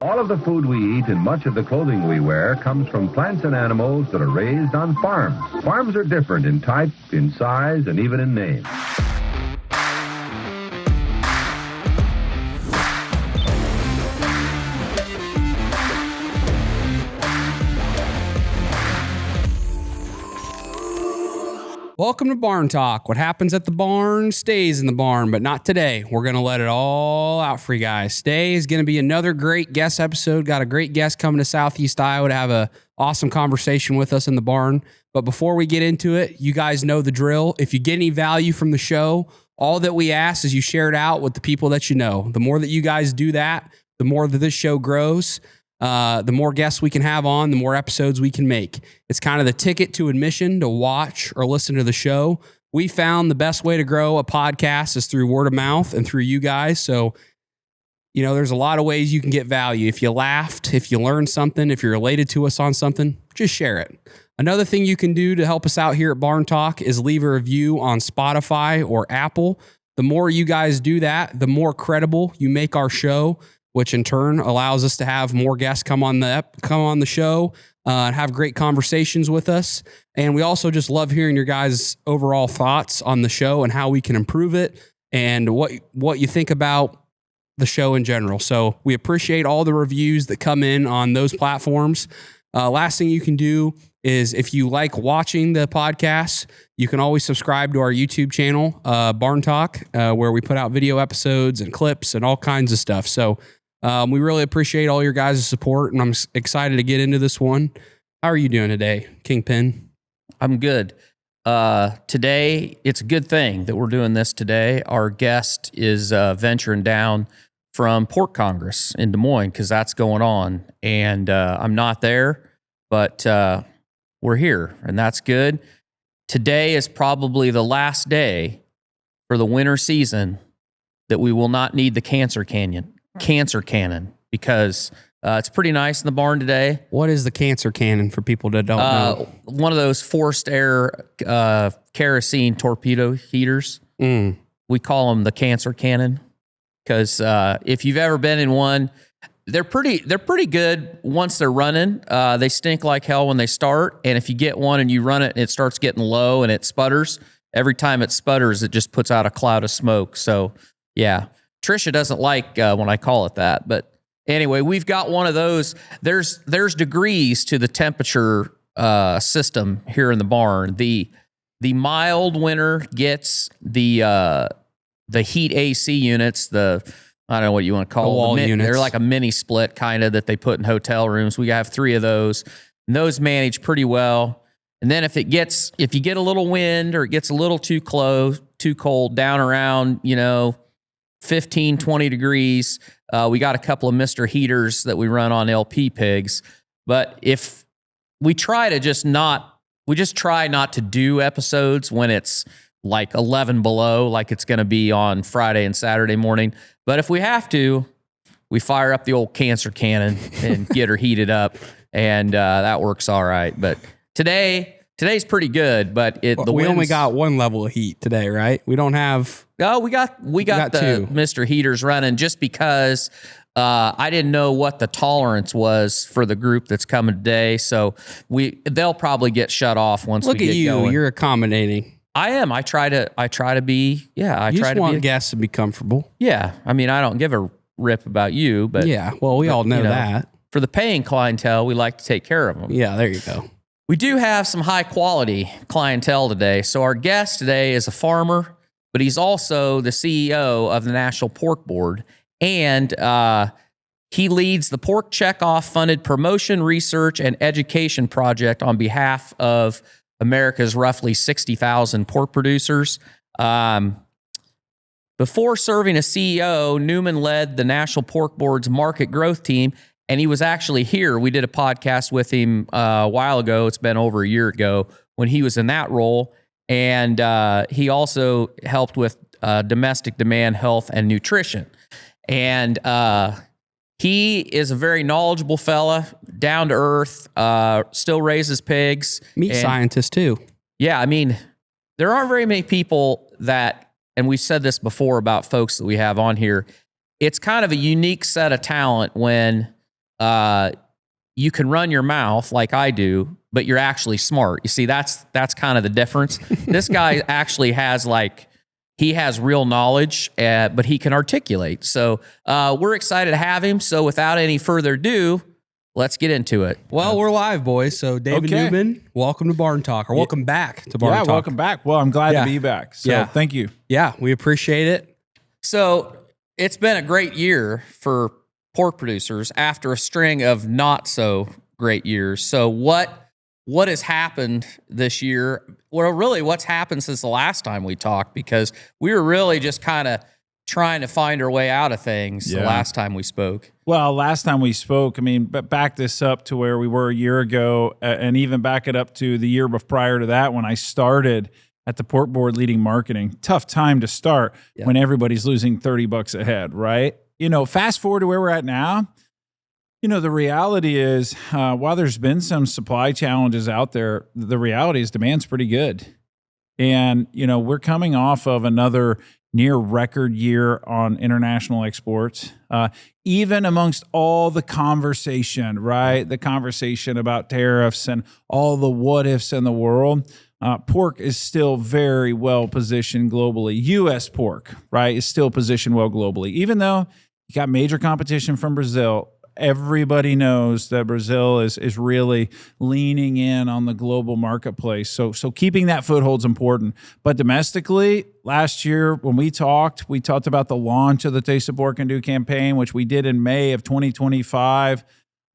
All of the food we eat and much of the clothing we wear comes from plants and animals that are raised on farms. Farms are different in type, in size, and even in name. Welcome to Barn Talk. What happens at the barn stays in the barn, but not today. We're going to let it all out for you guys. Today is going to be another great guest episode. Got a great guest coming to Southeast Iowa to have an awesome conversation with us in the barn. But before we get into it, you guys know the drill. If you get any value from the show, all that we ask is you share it out with the people that you know. The more that you guys do that, the more that this show grows. The more guests we can have on, the more episodes we can make. It's kind of the ticket to admission to watch or listen to the show. We found the best way to grow a podcast is through word of mouth and through you guys. So, you know, there's a lot of ways you can get value. If you laughed, if you learned something, if you're related to us on something, just share it. Another thing you can do to help us out here at Barn Talk is leave a review on Spotify or Apple. The more you guys do that, the more credible you make our show, which in turn allows us to have more guests come on the show and have great conversations with us. And we also just love hearing your guys' overall thoughts on the show and how we can improve it and what you think about the show in general. So we appreciate all the reviews that come in on those platforms. Last thing you can do is if you like watching the podcast, you can always subscribe to our YouTube channel, Barn Talk, where we put out video episodes and clips and all kinds of stuff. So we really appreciate all your guys' support, and I'm excited to get into this one. How are you doing today, Kingpin? I'm good. Today, it's a good thing that we're doing this today. Our guest is venturing down from Pork Congress in Des Moines because that's going on, and I'm not there, but we're here, and that's good. Today is probably the last day for the winter season that we will not need the cancer cannon because it's pretty nice in the barn today. What is the cancer cannon for people that don't know? One of those forced air kerosene torpedo heaters. We call them the cancer cannon because if you've ever been in one, they're pretty good once they're running. They stink like hell when they start, and if you get one and you run it and it starts getting low and it sputters, every time it sputters, it just puts out a cloud of smoke. So yeah. Trisha doesn't like when I call it that, but anyway, we've got one of those. There's degrees to the temperature system here in the barn. The mild winter gets the heat AC units. I don't know what you want to call them. Units. They're like a mini split kind of that they put in hotel rooms. We have 3 of those, and those manage pretty well. And then if you get a little wind or it gets a little too cold, down around 15, 20 degrees. We got a couple of Mr. Heaters that we run on LP pigs. But if we try not to do episodes when it's like 11 below, like it's going to be on Friday and Saturday morning. But if we have to, we fire up the old cancer cannon and get her heated up. And that works all right. But today's pretty good, but we only got one level of heat today, right? We don't have. Oh, we got the 2 Mr. Heaters running just because I didn't know what the tolerance was for the group that's coming today. So they'll probably get shut off once we get going. Look at you, you're accommodating. I am. I try to be. Yeah, I try to want guests to be comfortable. Yeah, I mean, I don't give a rip about you, but yeah, well, we all know that. For the paying clientele, we like to take care of them. Yeah, there you go. We do have some high quality clientele today. So our guest today is a farmer, but he's also the CEO of the National Pork Board. And he leads the Pork Checkoff funded promotion, research, and education project on behalf of America's roughly 60,000 pork producers. Before serving as CEO, Newman led the National Pork Board's market growth team. And he was actually here. We did a podcast with him a while ago. It's been over a year ago when he was in that role. And he also helped with domestic demand, health, and nutrition. And he is a very knowledgeable fella, down to earth, still raises pigs. Meat scientist, too. Yeah, I mean, there aren't very many people that, and we've said this before about folks that we have on here, it's kind of a unique set of talent when you can run your mouth like I do, but you're actually smart. You see, that's kind of the difference. This guy actually has he has real knowledge, but he can articulate. So we're excited to have him. So without any further ado, let's get into it. Well, we're live, boys. So David Newman, welcome to Barn Talk, or welcome back to Barn Talk. Yeah, welcome back. Well, I'm glad to be back. So thank you. Yeah, we appreciate it. So it's been a great year for pork producers after a string of not so great years. So what has happened this year? Well, really, what's happened since the last time we talked? Because we were really just kind of trying to find our way out of things the last time we spoke. Well, last time we spoke, I mean, but back this up to where we were a year ago, and even back it up to the year prior to that when I started at the pork board leading marketing. Tough time to start when everybody's losing $30 a head, right? Fast forward to where we're at now. The reality is, while there's been some supply challenges out there, the reality is demand's pretty good. And, we're coming off of another near record year on international exports. Even amongst all the conversation, right? The conversation about tariffs and all the what ifs in the world, pork is still very well positioned globally. U.S. pork, right, is still positioned well globally. Even though you got major competition from Brazil, everybody knows that Brazil is really leaning in on the global marketplace. So keeping that foothold is important. But domestically, last year when we talked about the launch of the Taste of Pork and Do campaign, which we did in May of 2025.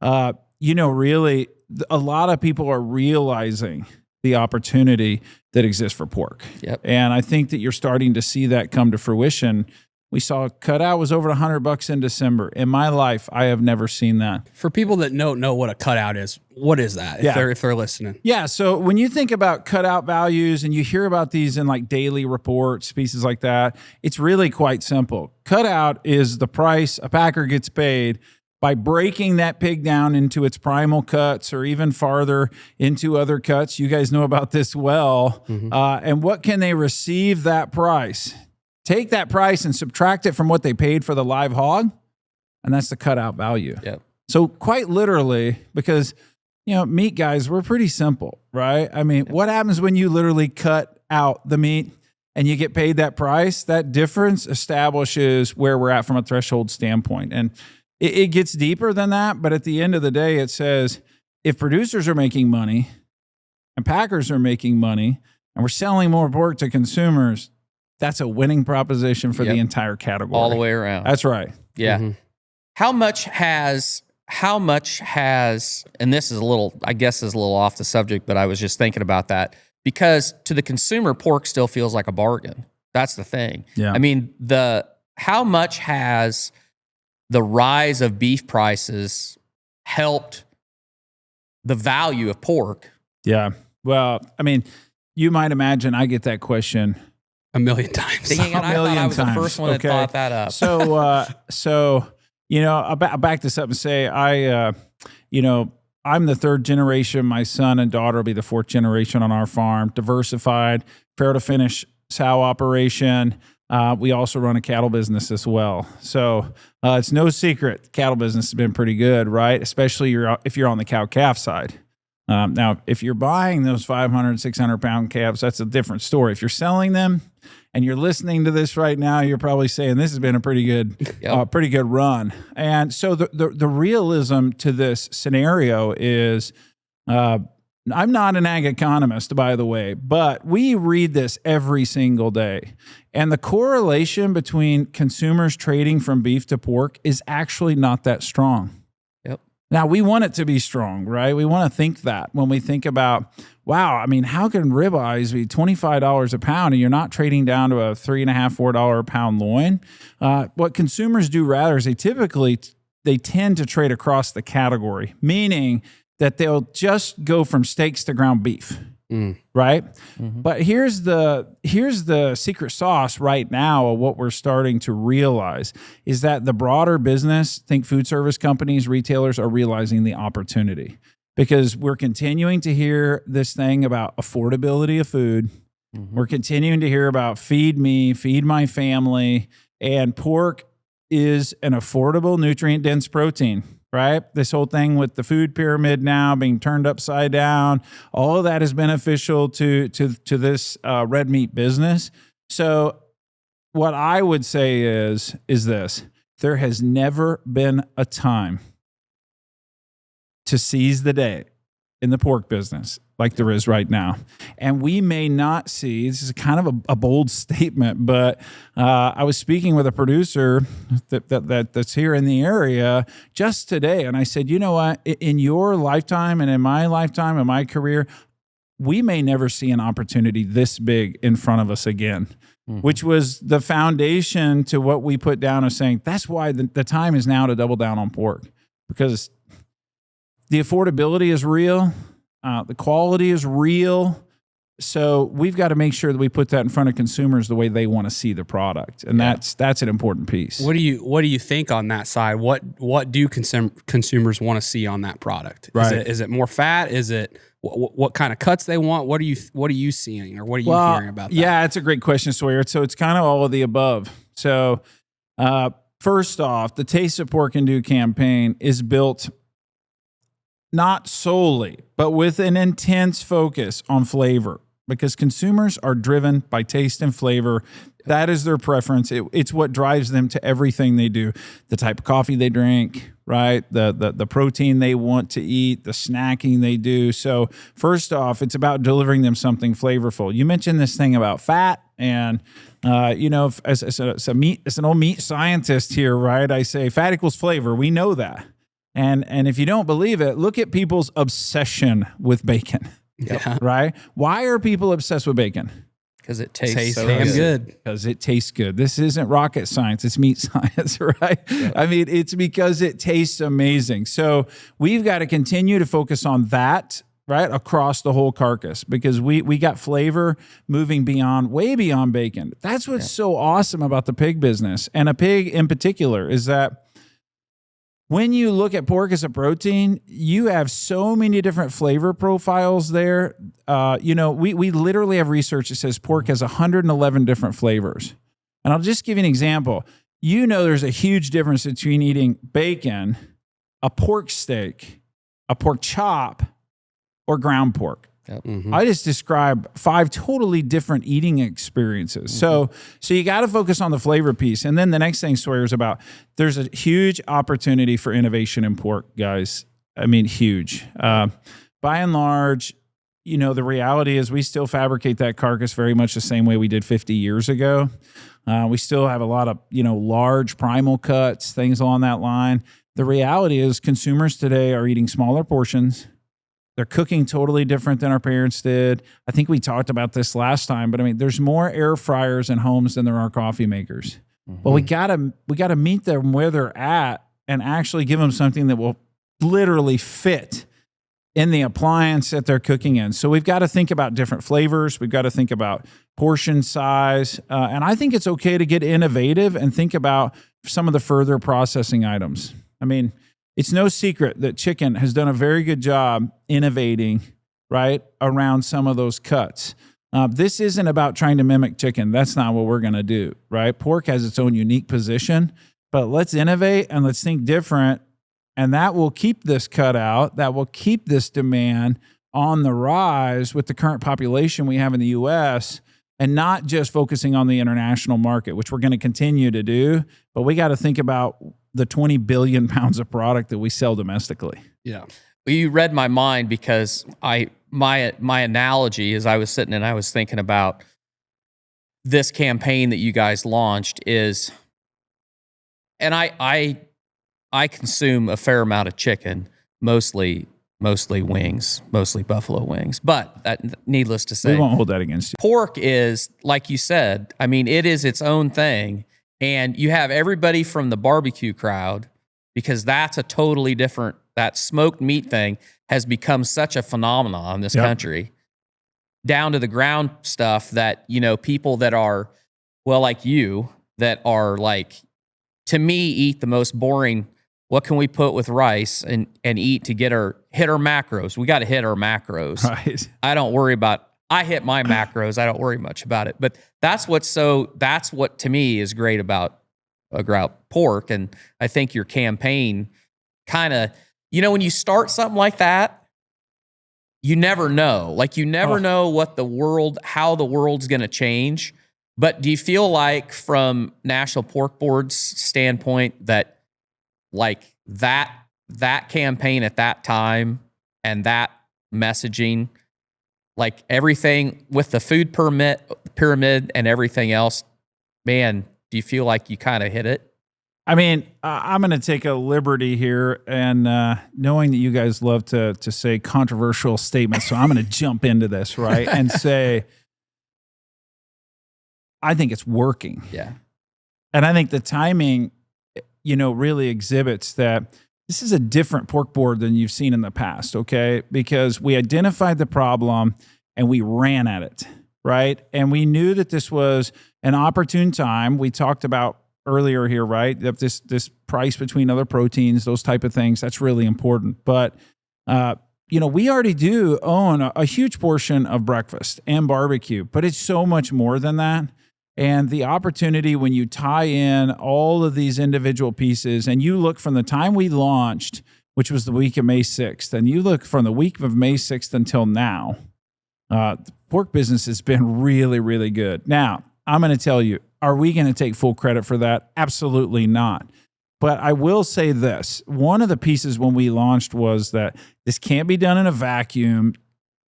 Really, a lot of people are realizing the opportunity that exists for pork. Yep. And I think that you're starting to see that come to fruition. We saw cutout was over $100 in December. In my life, I have never seen that. For people that don't know what a cutout is, what is that? If they're listening. Yeah. So when you think about cutout values and you hear about these in like daily reports, pieces like that, it's really quite simple. Cutout is the price a packer gets paid by breaking that pig down into its primal cuts or even farther into other cuts. You guys know about this well. Mm-hmm. And what can they receive that price? Take that price and subtract it from what they paid for the live hog, and that's the cutout value. Yep. So quite literally, because, meat guys, we're pretty simple, right? I mean, what happens when you literally cut out the meat and you get paid that price? That difference establishes where we're at from a threshold standpoint. And it gets deeper than that, but at the end of the day, it says if producers are making money and packers are making money and we're selling more pork to consumers, that's a winning proposition for the entire category. All the way around. That's right. Yeah. Mm-hmm. How much has, and this is a little off the subject, but I was just thinking about that because to the consumer, pork still feels like a bargain. That's the thing. Yeah. I mean, how much has the rise of beef prices helped the value of pork? Yeah. Well, I mean, you might imagine I get that question a million times. I thought I was the first one that thought that up. So I'll back this up and say I'm the third generation. My son and daughter will be the fourth generation on our farm. Diversified, fair to finish sow operation. We also run a cattle business as well. So it's no secret cattle business has been pretty good, right? Especially if you're on the cow-calf side. Now, if you're buying those 500, 600-pound calves, that's a different story. If you're selling them and you're listening to this right now, you're probably saying this has been a pretty good run. And so the realism to this scenario is, I'm not an ag economist, by the way, but we read this every single day. And the correlation between consumers trading from beef to pork is actually not that strong. Now, we want it to be strong, right? We want to think that when we think about, wow, I mean, how can ribeyes be $25 a pound and you're not trading down to a $3.50, $4 a pound loin? What consumers do rather is they tend to trade across the category, meaning that they'll just go from steaks to ground beef. Right? Mm-hmm. But here's the secret sauce right now of what we're starting to realize is that the broader business, think food service companies, retailers are realizing the opportunity because we're continuing to hear this thing about affordability of food. Mm-hmm. We're continuing to hear about feed me, feed my family, and pork is an affordable nutrient-dense protein. right? This whole thing with the food pyramid now being turned upside down, all of that is beneficial to this red meat business. So what I would say is this: there has never been a time to seize the day in the pork business like there is right now. And we may not see, this is kind of a bold statement, but I was speaking with a producer that's here in the area just today. And I said, you know what, in your lifetime and in my lifetime, in my career, we may never see an opportunity this big in front of us again. Which was the foundation to what we put down as saying, that's why the time is now to double down on pork, because the affordability is real. The quality is real. So we've got to make sure that we put that in front of consumers the way they want to see the product. And that's an important piece. What do you think on that side? What do consumers want to see on that product? Right. Is it more fat? Is it what kind of cuts they want? What are you seeing, or what are you hearing about that? Yeah, it's a great question, Sawyer. So it's kind of all of the above. So first off, the Taste of Pork and Do campaign is built not solely, but with an intense focus on flavor, because consumers are driven by taste and flavor. That is their preference. It's what drives them to everything they do. The type of coffee they drink, right? The protein they want to eat, the snacking they do. So first off, it's about delivering them something flavorful. You mentioned this thing about fat, and as an old meat scientist here, right? I say fat equals flavor. We know that. And if you don't believe it, look at people's obsession with bacon. Yeah. Right? Why are people obsessed with bacon? Because it tastes so damn good. Because it tastes good. This isn't rocket science. It's meat science, right? Yep. I mean, it's because it tastes amazing. So we've got to continue to focus on that, right, across the whole carcass, because we got flavor moving way beyond bacon. That's what's so awesome about the pig business, and a pig in particular, is that when you look at pork as a protein, you have so many different flavor profiles there. We literally have research that says pork has 111 different flavors. And I'll just give you an example. There's a huge difference between eating bacon, a pork steak, a pork chop, or ground pork. Yep. Mm-hmm. I just described 5 totally different eating experiences. So you got to focus on the flavor piece. And then the next thing Sawyer is about, there's a huge opportunity for innovation in pork, guys. I mean, huge. By and large, the reality is we still fabricate that carcass very much the same way we did 50 years ago. We still have a lot of, large primal cuts, things along that line. The reality is consumers today are eating smaller portions. They're cooking totally different than our parents did. I think we talked about this last time, but I mean, there's more air fryers in homes than there are coffee makers. But we gotta meet them where they're at and actually give them something that will literally fit in the appliance that they're cooking in. So we've got to think about different flavors. We've got to think about portion size. And I think it's okay to get innovative and think about some of the further processing items. I mean, it's no secret that chicken has done a very good job innovating, right, around some of those cuts. This isn't about trying to mimic chicken. That's not what we're going to do, right? Pork has its own unique position, but let's innovate and let's think different. And that will keep this cut out. That will keep this demand on the rise with the current population we have in the U.S., and not just focusing on the international market, which we're going to continue to do. But we got to think about the 20 billion pounds of product that we sell domestically. Yeah. Well, you read my mind, because my analogy, as I was sitting and I was thinking about this campaign that you guys launched, is, and I consume a fair amount of chicken, mostly wings, mostly buffalo wings. But needless to say, we won't hold that against you. Pork is, like you said, I mean, it is its own thing. And you have everybody from the barbecue crowd, because that's a totally different, that smoked meat thing has become such a phenomenon in this country, down to the ground stuff that, people that are, well, like you, that are like, to me, eat the most boring, what can we put with rice and eat to hit our macros? We got to hit our macros. Right. I hit my macros. I don't worry much about it. But that's what to me is great about pork. And I think your campaign kind of, when you start something like that, you never know. Like you never know how the world's going to change. But do you feel like from National Pork Board's standpoint that like that campaign at that time and that messaging, like everything with the food pyramid and everything else, man, do you feel like you kind of hit it? I mean, I'm going to take a liberty here, and knowing that you guys love to say controversial statements, so I'm going to jump into this, right, and say, I think it's working. Yeah. And I think the timing, really exhibits that this is a different pork board than you've seen in the past, okay? Because we identified the problem and we ran at it, right? And we knew that this was an opportune time. We talked about earlier here, right? That this price between other proteins, those type of things, that's really important. But, we already do own a huge portion of breakfast and barbecue, but it's so much more than that. And the opportunity when you tie in all of these individual pieces and you look from the time we launched, which was the week of May 6th, and you look from the week of May 6th until now, the pork business has been really, really good. Now, I'm going to tell you, are we going to take full credit for that? Absolutely not. But I will say this. One of the pieces when we launched was that this can't be done in a vacuum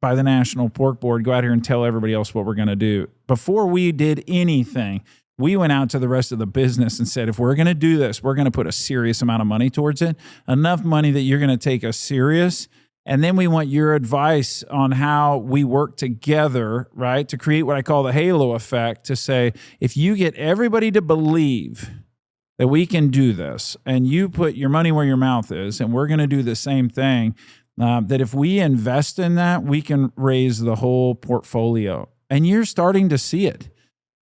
by the National Pork Board. Go out here and tell everybody else what we're going to do. Before we did anything, we went out to the rest of the business and said, if we're going to do this, we're going to put a serious amount of money towards it, enough money that you're going to take us serious. And then we want your advice on how we work together, right, to create what I call the halo effect, to say, if you get everybody to believe that we can do this and you put your money where your mouth is, and we're going to do the same thing, that if we invest in that, we can raise the whole portfolio. And you're starting to see it.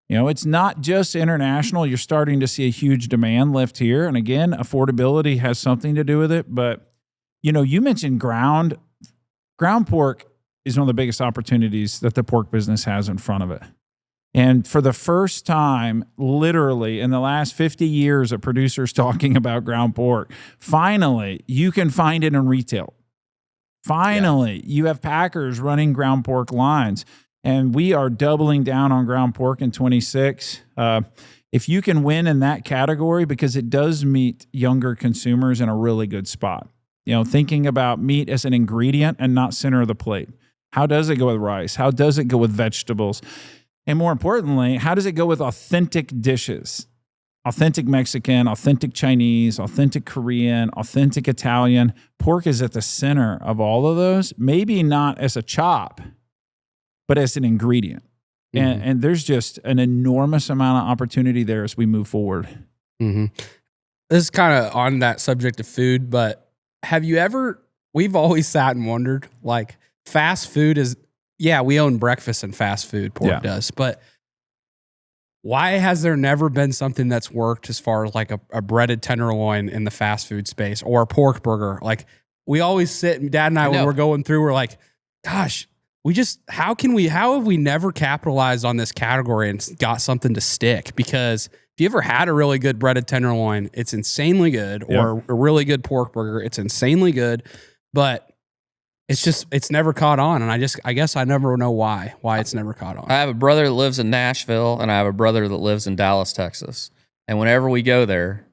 It's not just international. You're starting to see a huge demand lift here. And again, affordability has something to do with it. But, you mentioned ground pork is one of the biggest opportunities that the pork business has in front of it. And for the first time, literally in the last 50 years of producers talking about ground pork, finally, you can find it in retail. Finally, you have packers running ground pork lines, and we are doubling down on ground pork in 26. If you can win in that category, because it does meet younger consumers in a really good spot. Thinking about meat as an ingredient and not center of the plate. How does it go with rice? How does it go with vegetables? And more importantly, how does it go with authentic dishes? Authentic Mexican, authentic Chinese, authentic Korean, authentic Italian. Pork is at the center of all of those, maybe not as a chop, but as an ingredient. Mm-hmm. And there's just an enormous amount of opportunity there as we move forward. Mm-hmm. This is kind of on that subject of food, but we've always sat and wondered, like, fast food is, we own breakfast and fast food, pork does, but why has there never been something that's worked as far as like a breaded tenderloin in the fast food space or a pork burger? Like, we always sit, Dad and I when we're going through, we're like, gosh, how have we never capitalized on this category and got something to stick? Because if you ever had a really good breaded tenderloin, it's insanely good, or a really good pork burger, it's insanely good, but it's never caught on. And I guess I never know why it's never caught on. I have a brother that lives in Nashville, and I have a brother that lives in Dallas, Texas. And whenever we go there,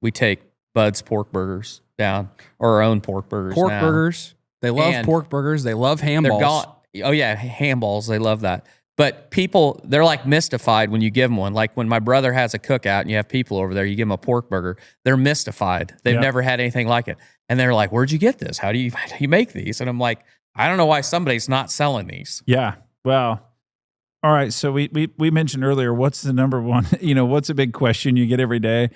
we take Bud's pork burgers down, or our own pork burgers. Burgers. They love pork burgers. They love ham balls. Oh yeah, ham balls. They love that. But people, they're like mystified when you give them one. Like when my brother has a cookout and you have people over there, you give them a pork burger. They're mystified. They've never had anything like it. And they're like, where'd you get this? How do you make these? And I'm like, I don't know why somebody's not selling these. Yeah. Well, all right. So we mentioned earlier, what's the number one, what's a big question you get every day?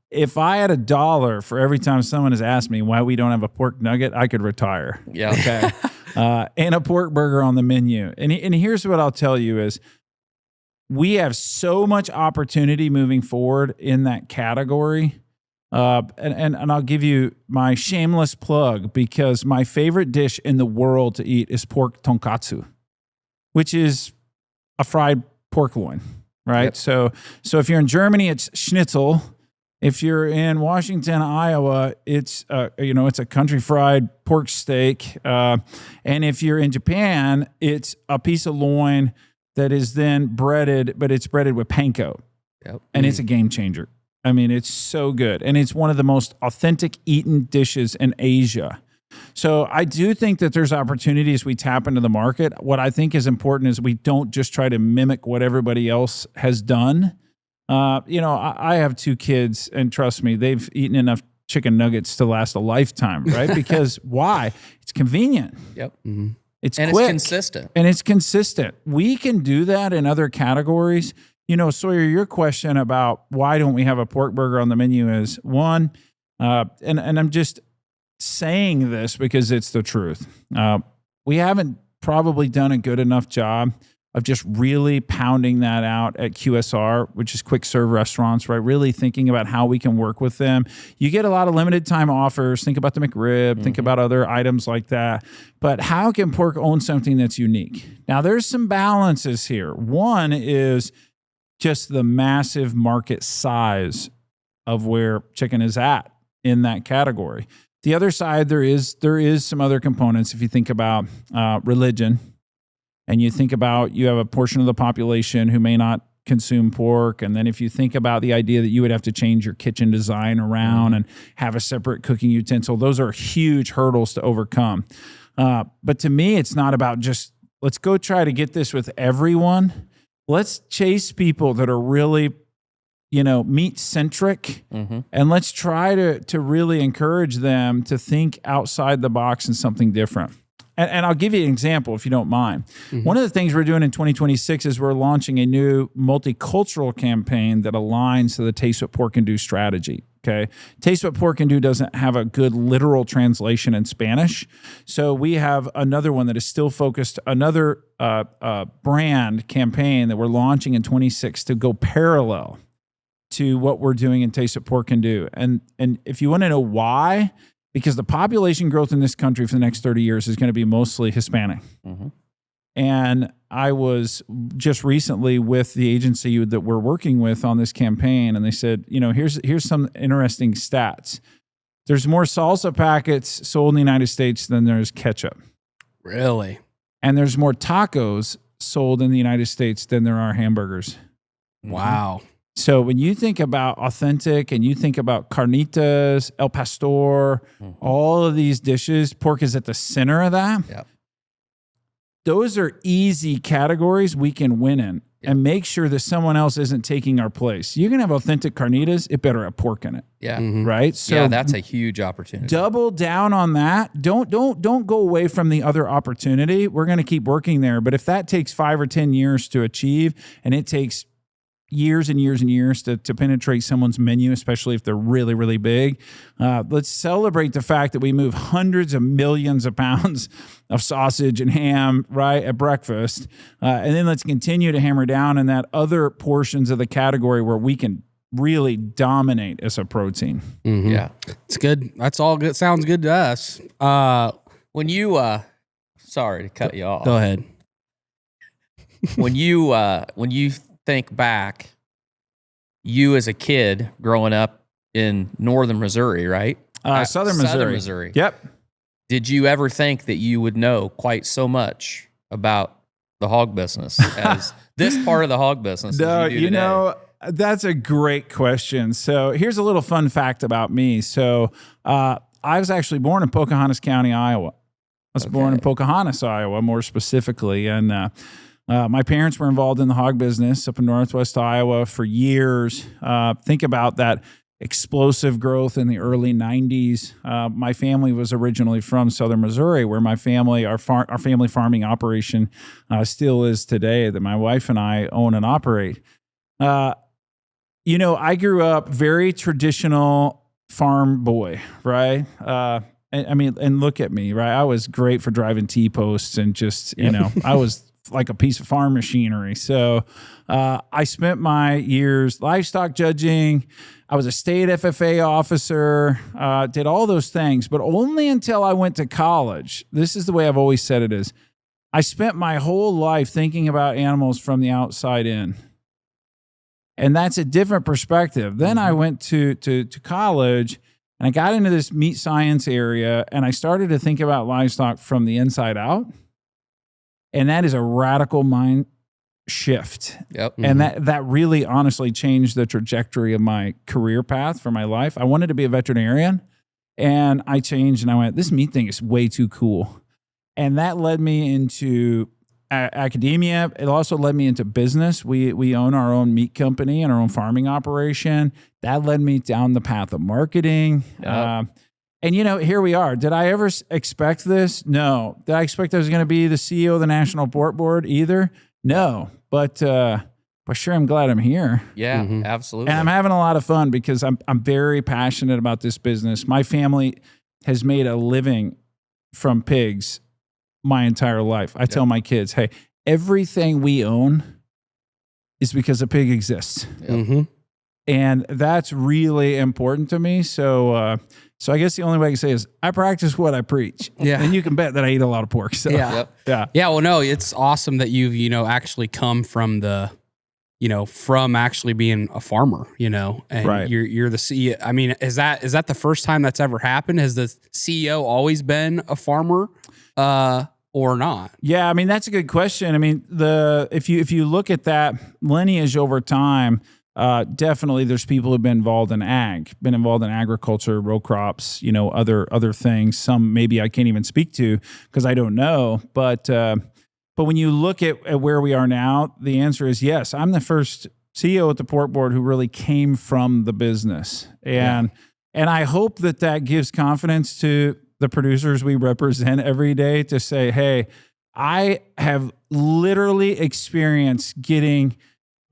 If I had $1 for every time someone has asked me why we don't have a pork nugget, I could retire. Yeah. Okay. And a pork burger on the menu. And here's what I'll tell you is we have so much opportunity moving forward in that category. And I'll give you my shameless plug, because my favorite dish in the world to eat is pork tonkatsu, which is a fried pork loin, right? Yep. So if you're in Germany, it's schnitzel. If you're in Washington, Iowa, it's it's a country fried pork steak. And if you're in Japan, it's a piece of loin that is then breaded, but it's breaded with panko. Yep. And it's a game changer. I mean, it's so good. And it's one of the most authentic eaten dishes in Asia. So I do think that there's opportunities we tap into the market. What I think is important is we don't just try to mimic what everybody else has done. I have 2 kids, and trust me, they've eaten enough chicken nuggets to last a lifetime, right? Because why? It's convenient. Yep. Mm-hmm. It's quick. It's consistent. And it's consistent. We can do that in other categories. Sawyer, your question about why don't we have a pork burger on the menu is one, and I'm just saying this because it's the truth. We haven't probably done a good enough job of just really pounding that out at QSR, which is quick serve restaurants, right? Really thinking about how we can work with them. You get a lot of limited time offers. Think about the McRib, think about other items like that. But how can pork own something that's unique? Now, there's some balances here. One is just the massive market size of where chicken is at in that category. The other side, there is some other components. If you think about religion, and you think about you have a portion of the population who may not consume pork, and then if you think about the idea that you would have to change your kitchen design around and have a separate cooking utensil, those are huge hurdles to overcome. But to me, it's not about just let's go try to get this with everyone. Let's chase people that are really, meat centric, and let's try to really encourage them to think outside the box and something different. And I'll give you an example, if you don't mind. One of the things we're doing in 2026 is we're launching a new multicultural campaign that aligns to the Taste What Pork Can Do strategy. Okay, Taste What Pork Can Do doesn't have a good literal translation in Spanish, so we have another one that is still focused, another brand campaign that we're launching in 26 to go parallel to what we're doing in Taste What Pork Can Do. And if you want to know why, because the population growth in this country for the next 30 years is going to be mostly Hispanic. And I was just recently with the agency that we're working with on this campaign, and they said, here's some interesting stats. There's more salsa packets sold in the United States than there's ketchup. Really? And there's more tacos sold in the United States than there are hamburgers. Wow. So when you think about authentic and you think about carnitas, El Pastor, all of these dishes, pork is at the center of that. Yep. Those are easy categories we can win in and make sure that someone else isn't taking our place. You can have authentic carnitas, it better have pork in it. Yeah. Right? So that's a huge opportunity. Double down on that. Don't go away from the other opportunity. We're going to keep working there. But if that takes 5 or 10 years to achieve, and it takes years and years and years to penetrate someone's menu, especially if they're really, really big. Let's celebrate the fact that we move hundreds of millions of pounds of sausage and ham, right, at breakfast. And then let's continue to hammer down in that other portions of the category where we can really dominate as a protein. Yeah. It's good. That's all good. Sounds good to us. When you, sorry to cut you off. Go ahead. When you think back, you as a kid growing up in northern Missouri, right? Southern Missouri. Yep. Did you ever think that you would know quite so much about the hog business as this part of the hog business? No, as you do today? That's a great question. So here's a little fun fact about me. So I was actually born in Pocahontas County, Iowa. I was born in Pocahontas, Iowa, more specifically, and my parents were involved in the hog business up in Northwest Iowa for years. Think about that explosive growth in the early 90s. My family was originally from Southern Missouri, where my family, our family farming operation still is today, that my wife and I own and operate. I grew up very traditional farm boy, right? And look at me, right? I was great for driving T-posts and just, I was like a piece of farm machinery. So I spent my years livestock judging. I was a state FFA officer, did all those things, but only until I went to college. This is the way I've always said it is. I spent my whole life thinking about animals from the outside in. And that's a different perspective. Then I went to college and I got into this meat science area and I started to think about livestock from the inside out. And that is a radical mind shift. Yep. And that really honestly changed the trajectory of my career path for my life. I wanted to be a veterinarian and I changed and I went, this meat thing is way too cool. And that led me into academia. It also led me into business. We own our own meat company and our own farming operation. That led me down the path of marketing. Yep. And, here we are. Did I ever expect this? No. Did I expect I was going to be the CEO of the National Pork Board either? No. But sure, I'm glad I'm here. Yeah, absolutely. And I'm having a lot of fun because I'm very passionate about this business. My family has made a living from pigs my entire life. I tell my kids, hey, everything we own is because a pig exists. Yep. And that's really important to me. So I guess the only way I can say is I practice what I preach. Yeah. And you can bet that I eat a lot of pork. So Yeah. Yep. yeah. Yeah, well, no, it's awesome that you've, actually come from from actually being a farmer, and Right. you're the CEO. I mean, is that the first time that's ever happened? Has the CEO always been a farmer, or not? Yeah, I mean, that's a good question. I mean, if you look at that lineage over time, definitely there's people who've been involved in agriculture, row crops, other things. Some maybe I can't even speak to because I don't know. But when you look at where we are now, the answer is yes. I'm the first CEO at the Pork Board who really came from the business. And I hope that gives confidence to the producers we represent every day to say, hey, I have literally experienced getting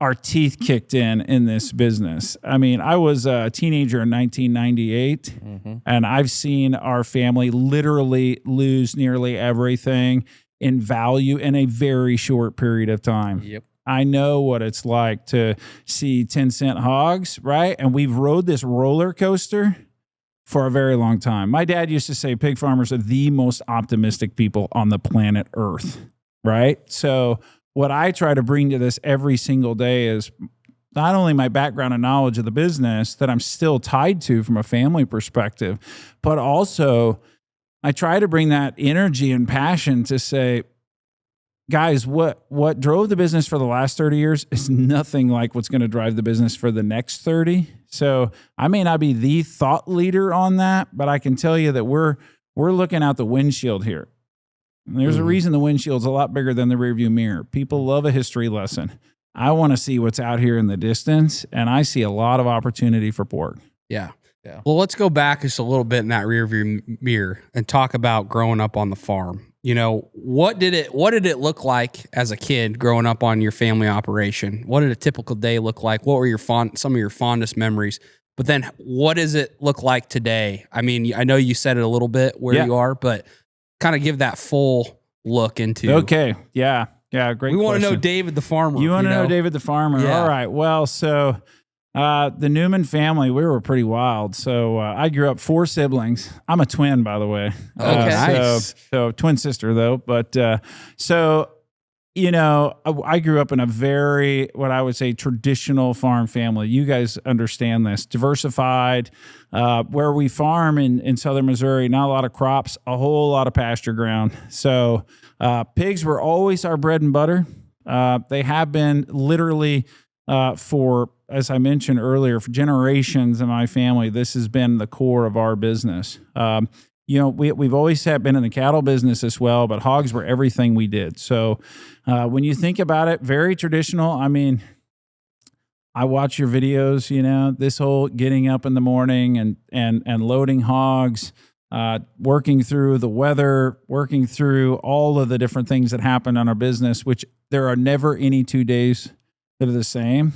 our teeth kicked in this business. I mean, I was a teenager in 1998, and I've seen our family literally lose nearly everything in value in a very short period of time. Yep. I know what it's like to see 10-cent hogs, right? And we've rode this roller coaster for a very long time. My dad used to say pig farmers are the most optimistic people on the planet Earth, right? So what I try to bring to this every single day is not only my background and knowledge of the business that I'm still tied to from a family perspective, but also I try to bring that energy and passion to say, guys, what drove the business for the last 30 years is nothing like what's going to drive the business for the next 30. So I may not be the thought leader on that, but I can tell you that we're looking out the windshield here. And there's a reason the windshield's a lot bigger than the rearview mirror. People love a history lesson. I want to see what's out here in the distance, and I see a lot of opportunity for pork. Yeah. Well, let's go back just a little bit in that rearview mirror and talk about growing up on the farm. What did it look like as a kid growing up on your family operation? What did a typical day look like? What were some of your fondest memories? But then what does it look like today? I mean, I know you said it a little bit where you are, but kind of give that full look into. Okay. Yeah. Great. We want to know David the farmer. You want to know David the farmer? Yeah. All right. Well, so the Newman family, we were pretty wild. So I grew up 4 siblings. I'm a twin, by the way. Okay. Nice. So twin sister though. But I grew up in a very, what I would say, traditional farm family. You guys understand this. Diversified, where we farm in southern Missouri, not a lot of crops, a whole lot of pasture ground. So pigs were always our bread and butter. They have been literally for, as I mentioned earlier, for generations in my family. This has been the core of our business. We've always been in the cattle business as well, but hogs were everything we did. So when you think about it, very traditional. I mean, I watch your videos, this whole getting up in the morning and loading hogs, working through the weather, working through all of the different things that happen on our business, which there are never any 2 days that are the same.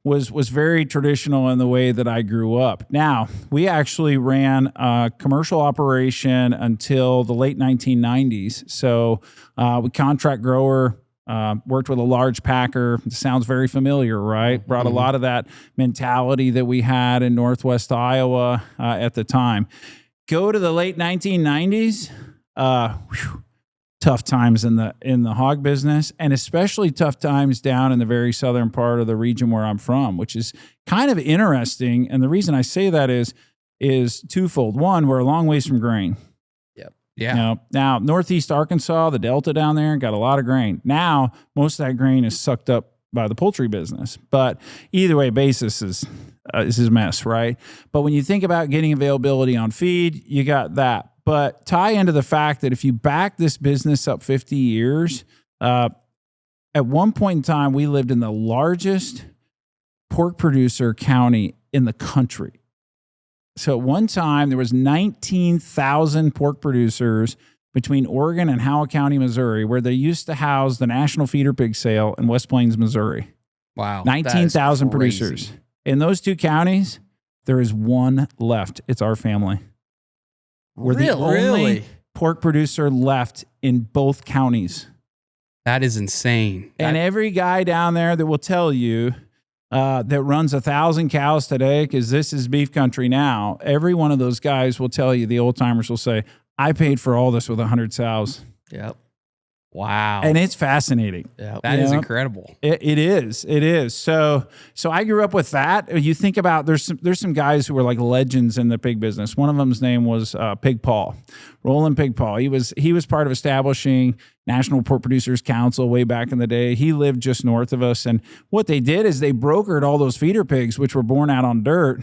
Was very traditional in the way that I grew up. Now, we actually ran a commercial operation until the late 1990s. So we contract grower, worked with a large packer. It sounds very familiar, right? Brought a lot of that mentality that we had in Northwest Iowa tough times in the hog business, and especially tough times down in the very southern part of the region where I'm from, which is kind of interesting. And the reason I say that is twofold. One, we're a long ways from grain. Yeah. Now, Northeast Arkansas, the Delta down there, got a lot of grain. Now, most of that grain is sucked up by the poultry business. But either way, basis is a mess, right? But when you think about getting availability on feed, you got that. But tie into the fact that if you back this business up 50 years, at one point in time, we lived in the largest pork producer county in the country. So at one time, there was 19,000 pork producers between Oregon and Howell County, Missouri, where they used to house the National Feeder Pig Sale in West Plains, Missouri. Wow. 19,000 producers. In those two counties, there is one left. It's our family. We're the only pork producer left in both counties. That is insane. And every guy down there that will tell you that runs 1,000 cows today, because this is beef country now, every one of those guys will tell you, the old timers will say, I paid for all this with 100 sows. Yep. Wow. And it's fascinating. Yep. That is incredible. It is. It is. So I grew up with that. You think about, there's some guys who were like legends in the pig business. One of them's name was Pig Paul, Roland Pig Paul. He was part of establishing National Pork Producers Council way back in the day. He lived just north of us. And what they did is they brokered all those feeder pigs, which were born out on dirt.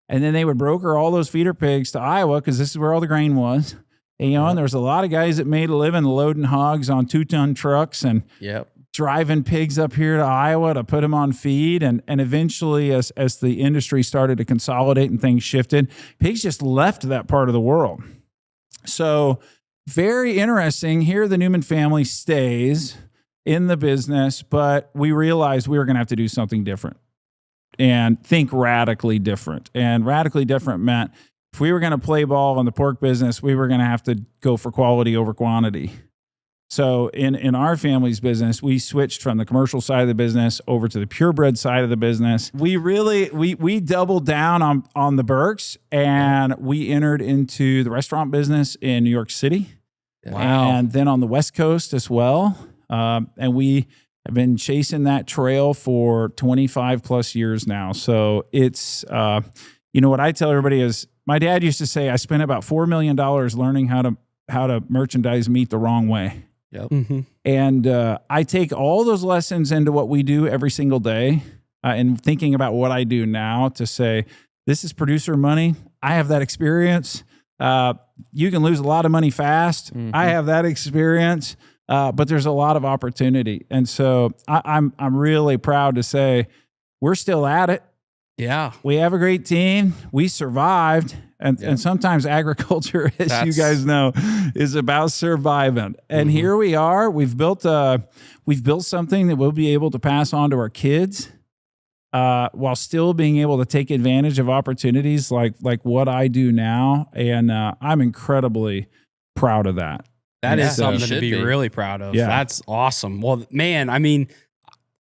And then they would broker all those feeder pigs to Iowa, because this is where all the grain was. And, and there was a lot of guys that made a living loading hogs on 2-ton trucks and driving pigs up here to Iowa to put them on feed. And eventually, as the industry started to consolidate and things shifted, pigs just left that part of the world. So very interesting. Here, the Newman family stays in the business, but we realized we were going to have to do something different and think radically different. And radically different meant, if we were going to play ball in the pork business, we were going to have to go for quality over quantity. So in our family's business, we switched from the commercial side of the business over to the purebred side of the business. We really, we doubled down on the Berks, and we entered into the restaurant business in New York City. Wow. And then on the West Coast as well. And we have been chasing that trail for 25 plus years now. So it's, what I tell everybody is, my dad used to say, I spent about $4 million learning how to merchandise meat the wrong way. Yep. Mm-hmm. And I take all those lessons into what we do every single day, and thinking about what I do now to say, this is producer money. I have that experience. You can lose a lot of money fast. Mm-hmm. I have that experience, but there's a lot of opportunity. And so I'm really proud to say we're still at it. Yeah. We have a great team. We survived. And sometimes agriculture, as you guys know, is about surviving. And here we are. We've built something that we'll be able to pass on to our kids, while still being able to take advantage of opportunities like what I do now. And I'm incredibly proud of that. That is something to be really proud of. Yeah. That's awesome. Well, man, I mean,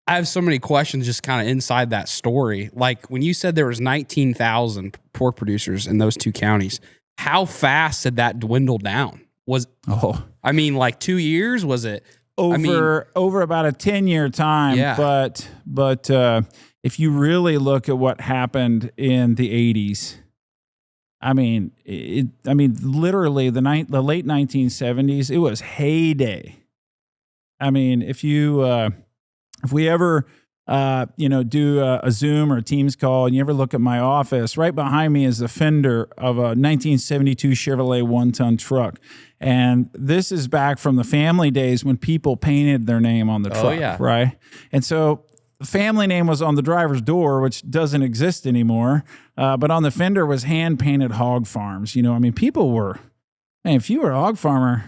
I have so many questions just kind of inside that story. Like when you said there was 19,000 pork producers in those two counties, how fast did that dwindle down? I mean, like 2 years? Was it over about a 10-year time? Yeah. But if you really look at what happened in the 80s, literally the late 1970s, it was heyday. I mean, if we ever, do a Zoom or a Teams call, and you ever look at my office, right behind me is the fender of a 1972 Chevrolet 1-ton truck. And this is back from the family days when people painted their name on the truck, right? And so the family name was on the driver's door, which doesn't exist anymore. But on the fender was hand-painted Hog Farms. People were, if you were a hog farmer,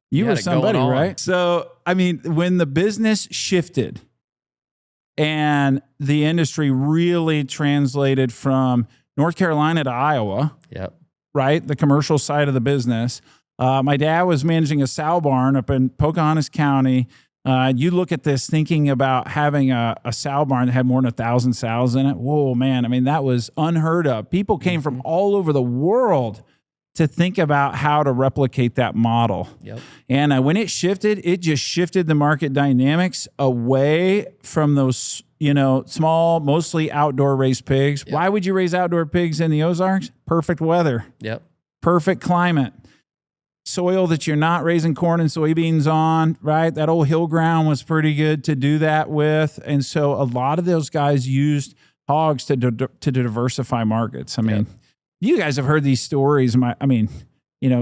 you were somebody, right? So, when the business shifted and the industry really translated from North Carolina to Iowa, right? The commercial side of the business. My dad was managing a sow barn up in Pocahontas County. You look at this thinking about having a sow barn that had more than 1,000 sows in it. Whoa, man. That was unheard of. People came from all over the world to think about how to replicate that model. Yep. And when it shifted, it just shifted the market dynamics away from those, small, mostly outdoor raised pigs. Yep. Why would you raise outdoor pigs in the Ozarks? Perfect weather. Yep. Perfect climate. Soil that you're not raising corn and soybeans on, right? That old hill ground was pretty good to do that with. And so a lot of those guys used hogs to diversify markets. I mean, you guys have heard these stories. You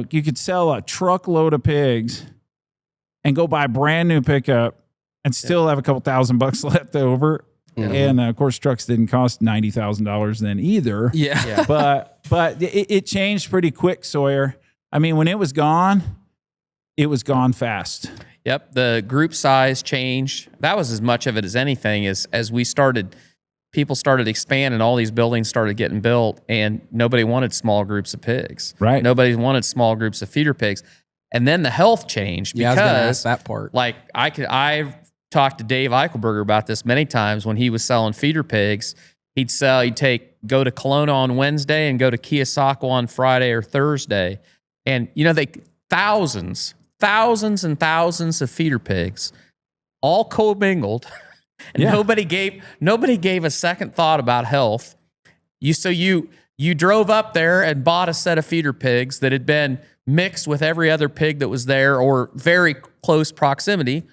could sell a truckload of pigs and go buy a brand new pickup and still have a couple $1,000 left over. Yeah. And of course, trucks didn't cost $90,000 then either. Yeah. But it changed pretty quick, Sawyer. I mean, when it was gone fast. Yep. The group size changed. That was as much of it as anything as people started expanding, all these buildings started getting built, and nobody wanted small groups of pigs. Right. Nobody wanted small groups of feeder pigs. And then the health changed I was gonna because ask that part. Like I've talked to Dave Eichelberger about this many times. When he was selling feeder pigs, he'd go to Kelowna on Wednesday and go to Keosauqua on Friday or Thursday. And thousands and thousands of feeder pigs, all commingled. And nobody gave a second thought about health. You drove up there and bought a set of feeder pigs that had been mixed with every other pig that was there or very close proximity,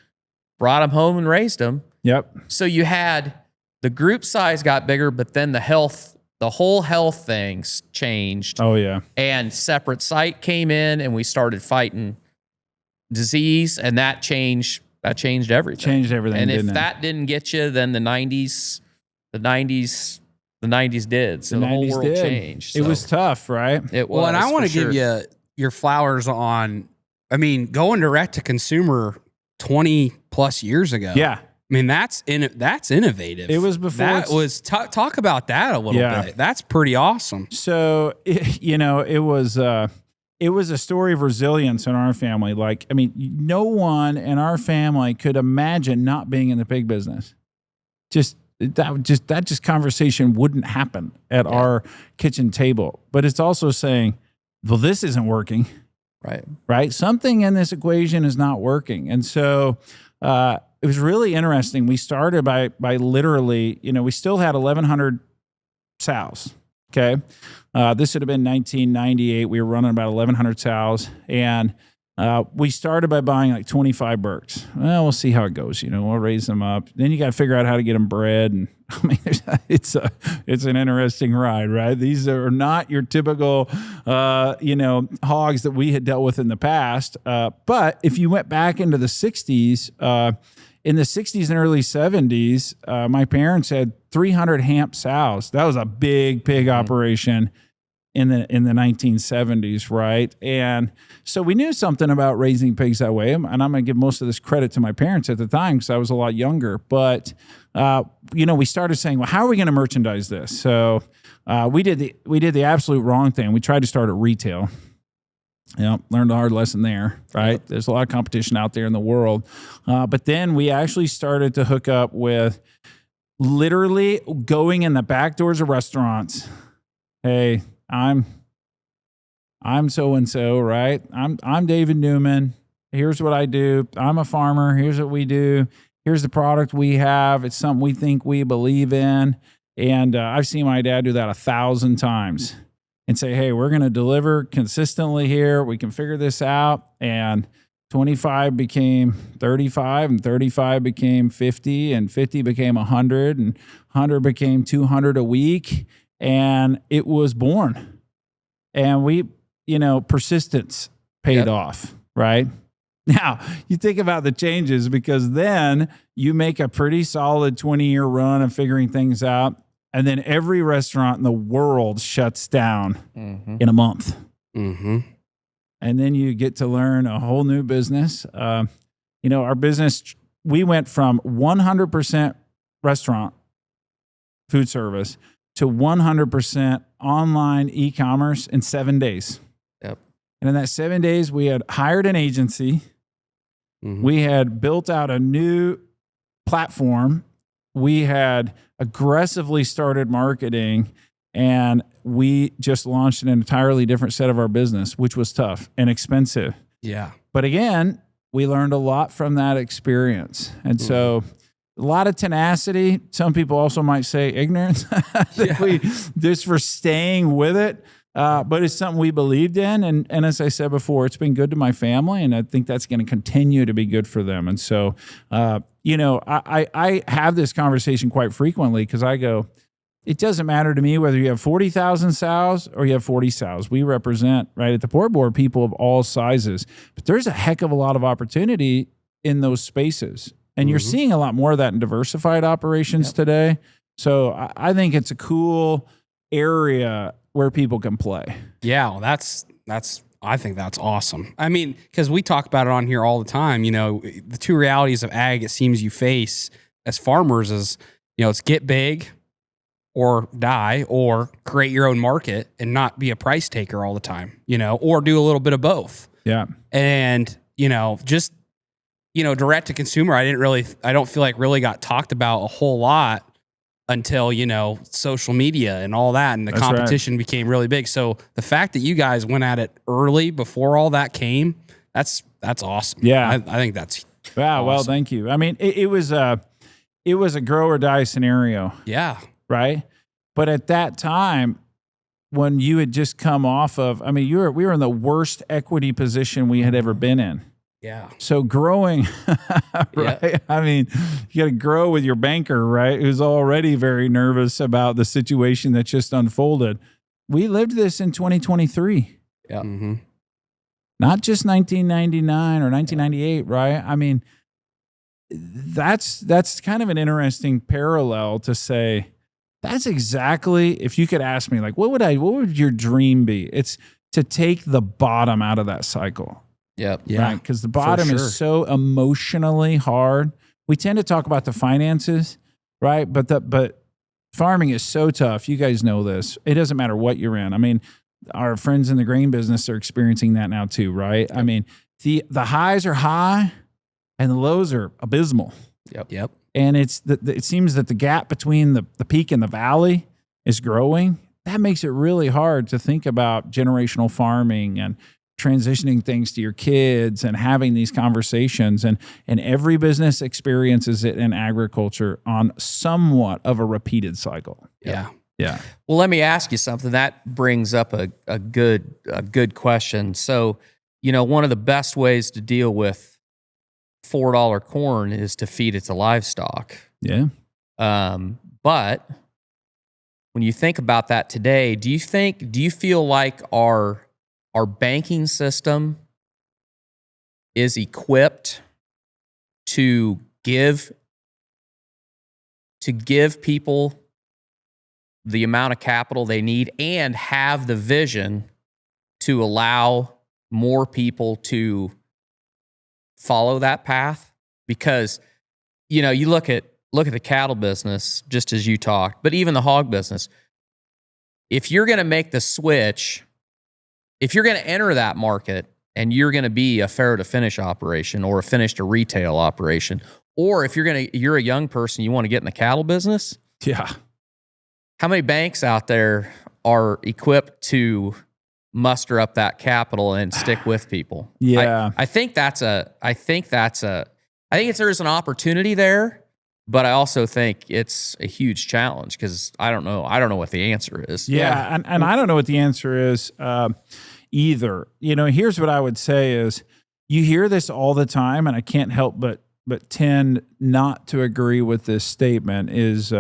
brought them home and raised them. Yep. So you had the group size got bigger, but then the whole health things changed. Oh yeah. And separate site came in and we started fighting disease, and that changed everything. Changed everything. And if that didn't get you, then the 90s did. So the whole world changed. It was tough, right? It was. Well, and I want to give you your flowers on, going direct to consumer 20 plus years ago. Yeah. I mean, that's innovative. It was before. That was talk about that a little bit. That's pretty awesome. So, it was a story of resilience in our family. No one in our family could imagine not being in the pig business. That conversation wouldn't happen at our kitchen table. But it's also saying, well, this isn't working. Right. Something in this equation is not working. And so, it was really interesting. We started by literally, we still had 1,100 sows. Okay. This would have been 1998. We were running about 1,100 sows, and we started by buying like 25 Berks. Well, we'll see how it goes. We'll raise them up. Then you got to figure out how to get them bred. And it's an interesting ride, right? These are not your typical, hogs that we had dealt with in the past. But if you went back into the 60s, in the 60s and early 70s, my parents had 300 hamp sows. That was a big pig operation in the 1970s, right? And so we knew something about raising pigs that way. And I'm going to give most of this credit to my parents at the time because I was a lot younger. But we started saying, well, how are we going to merchandise this? So we did the absolute wrong thing. We tried to start at retail. Learned a hard lesson there, right? Yep. There's a lot of competition out there in the world. But then we actually started to hook up with literally going in the back doors of restaurants. Hey, I'm so-and-so, right? I'm David Newman. Here's what I do. I'm a farmer. Here's what we do. Here's the product we have. It's something we think we believe in. And I've seen my dad do that 1,000 times. And say, hey, we're going to deliver consistently here. We can figure this out. And 25 became 35, and 35 became 50, and 50 became 100, and 100 became 200 a week. And it was born. And we, persistence paid off, right? Now, you think about the changes, because then you make a pretty solid 20-year run of figuring things out. And then every restaurant in the world shuts down in a month. Mm-hmm. And then you get to learn a whole new business. Our business, we went from 100% restaurant food service to 100% online e-commerce in 7 days. Yep. And in that 7 days, we had hired an agency. Mm-hmm. We had built out a new platform. We had aggressively started marketing, And we just launched an entirely different set of our business, which was tough and expensive. Yeah. But again, we learned a lot from that experience. And so a lot of tenacity. Some people also might say ignorance. We just for staying with it. But it's something we believed in. And as I said before, it's been good to my family. And I think that's going to continue to be good for them. And so, I have this conversation quite frequently because I go, it doesn't matter to me whether you have 40,000 sows or you have 40 sows. We represent, right, at the Port Board, people of all sizes. But there's a heck of a lot of opportunity in those spaces. And you're seeing a lot more of that in diversified operations today. So I think it's a cool area where people can play. Yeah, well, I think that's awesome. I mean, because we talk about it on here all the time. The two realities of ag, it seems you face as farmers is, it's get big or die, or create your own market and not be a price taker all the time, or do a little bit of both. Yeah. And, just, direct to consumer, I don't feel like really got talked about a whole lot until, social media and all that. And the competition became really big. So the fact that you guys went at it early before all that came, that's awesome. Yeah. I think that's wow. awesome. Well, thank you. I mean, it was a grow or die scenario. Yeah. Right. But at that time, when you had just come off of, we were in the worst equity position we had ever been in. Yeah. So growing, right? Yeah. You got to grow with your banker, right? Who's already very nervous about the situation that just unfolded. We lived this in 2023. Yeah. Mm-hmm. Not just 1999 or 1998, right? That's kind of an interesting parallel to say, that's exactly, if you could ask me, like, what would your dream be? It's to take the bottom out of that cycle. Yep. Yeah. Right. Because the bottom is so emotionally hard. We tend to talk about the finances, right? But farming is so tough. You guys know this. It doesn't matter what you're in. Our friends in the grain business are experiencing that now too, right? Yep. The highs are high and the lows are abysmal. Yep. And it seems that the gap between the peak and the valley is growing. That makes it really hard to think about generational farming and transitioning things to your kids and having these conversations. And every business experiences it in agriculture on somewhat of a repeated cycle. Yeah. Yeah. Well, let me ask you something. That brings up a good question. So, one of the best ways to deal with $4 corn is to feed it to livestock. Yeah. But when you think about that today, do you feel like our banking system is equipped to give people the amount of capital they need and have the vision to allow more people to follow that path? Because, you look at the cattle business, just as you talked, but even the hog business, if you're going to make the switch, if you're going to enter that market and you're going to be a farrow to finish operation or a finish to retail operation, or if you're a young person, you want to get in the cattle business. Yeah. How many banks out there are equipped to muster up that capital and stick with people? Yeah. I think there's an opportunity there, but I also think it's a huge challenge because I don't know what the answer is. Yeah. And I don't know what the answer is either. Here's what I would say is you hear this all the time, and I can't help but tend not to agree with this statement is,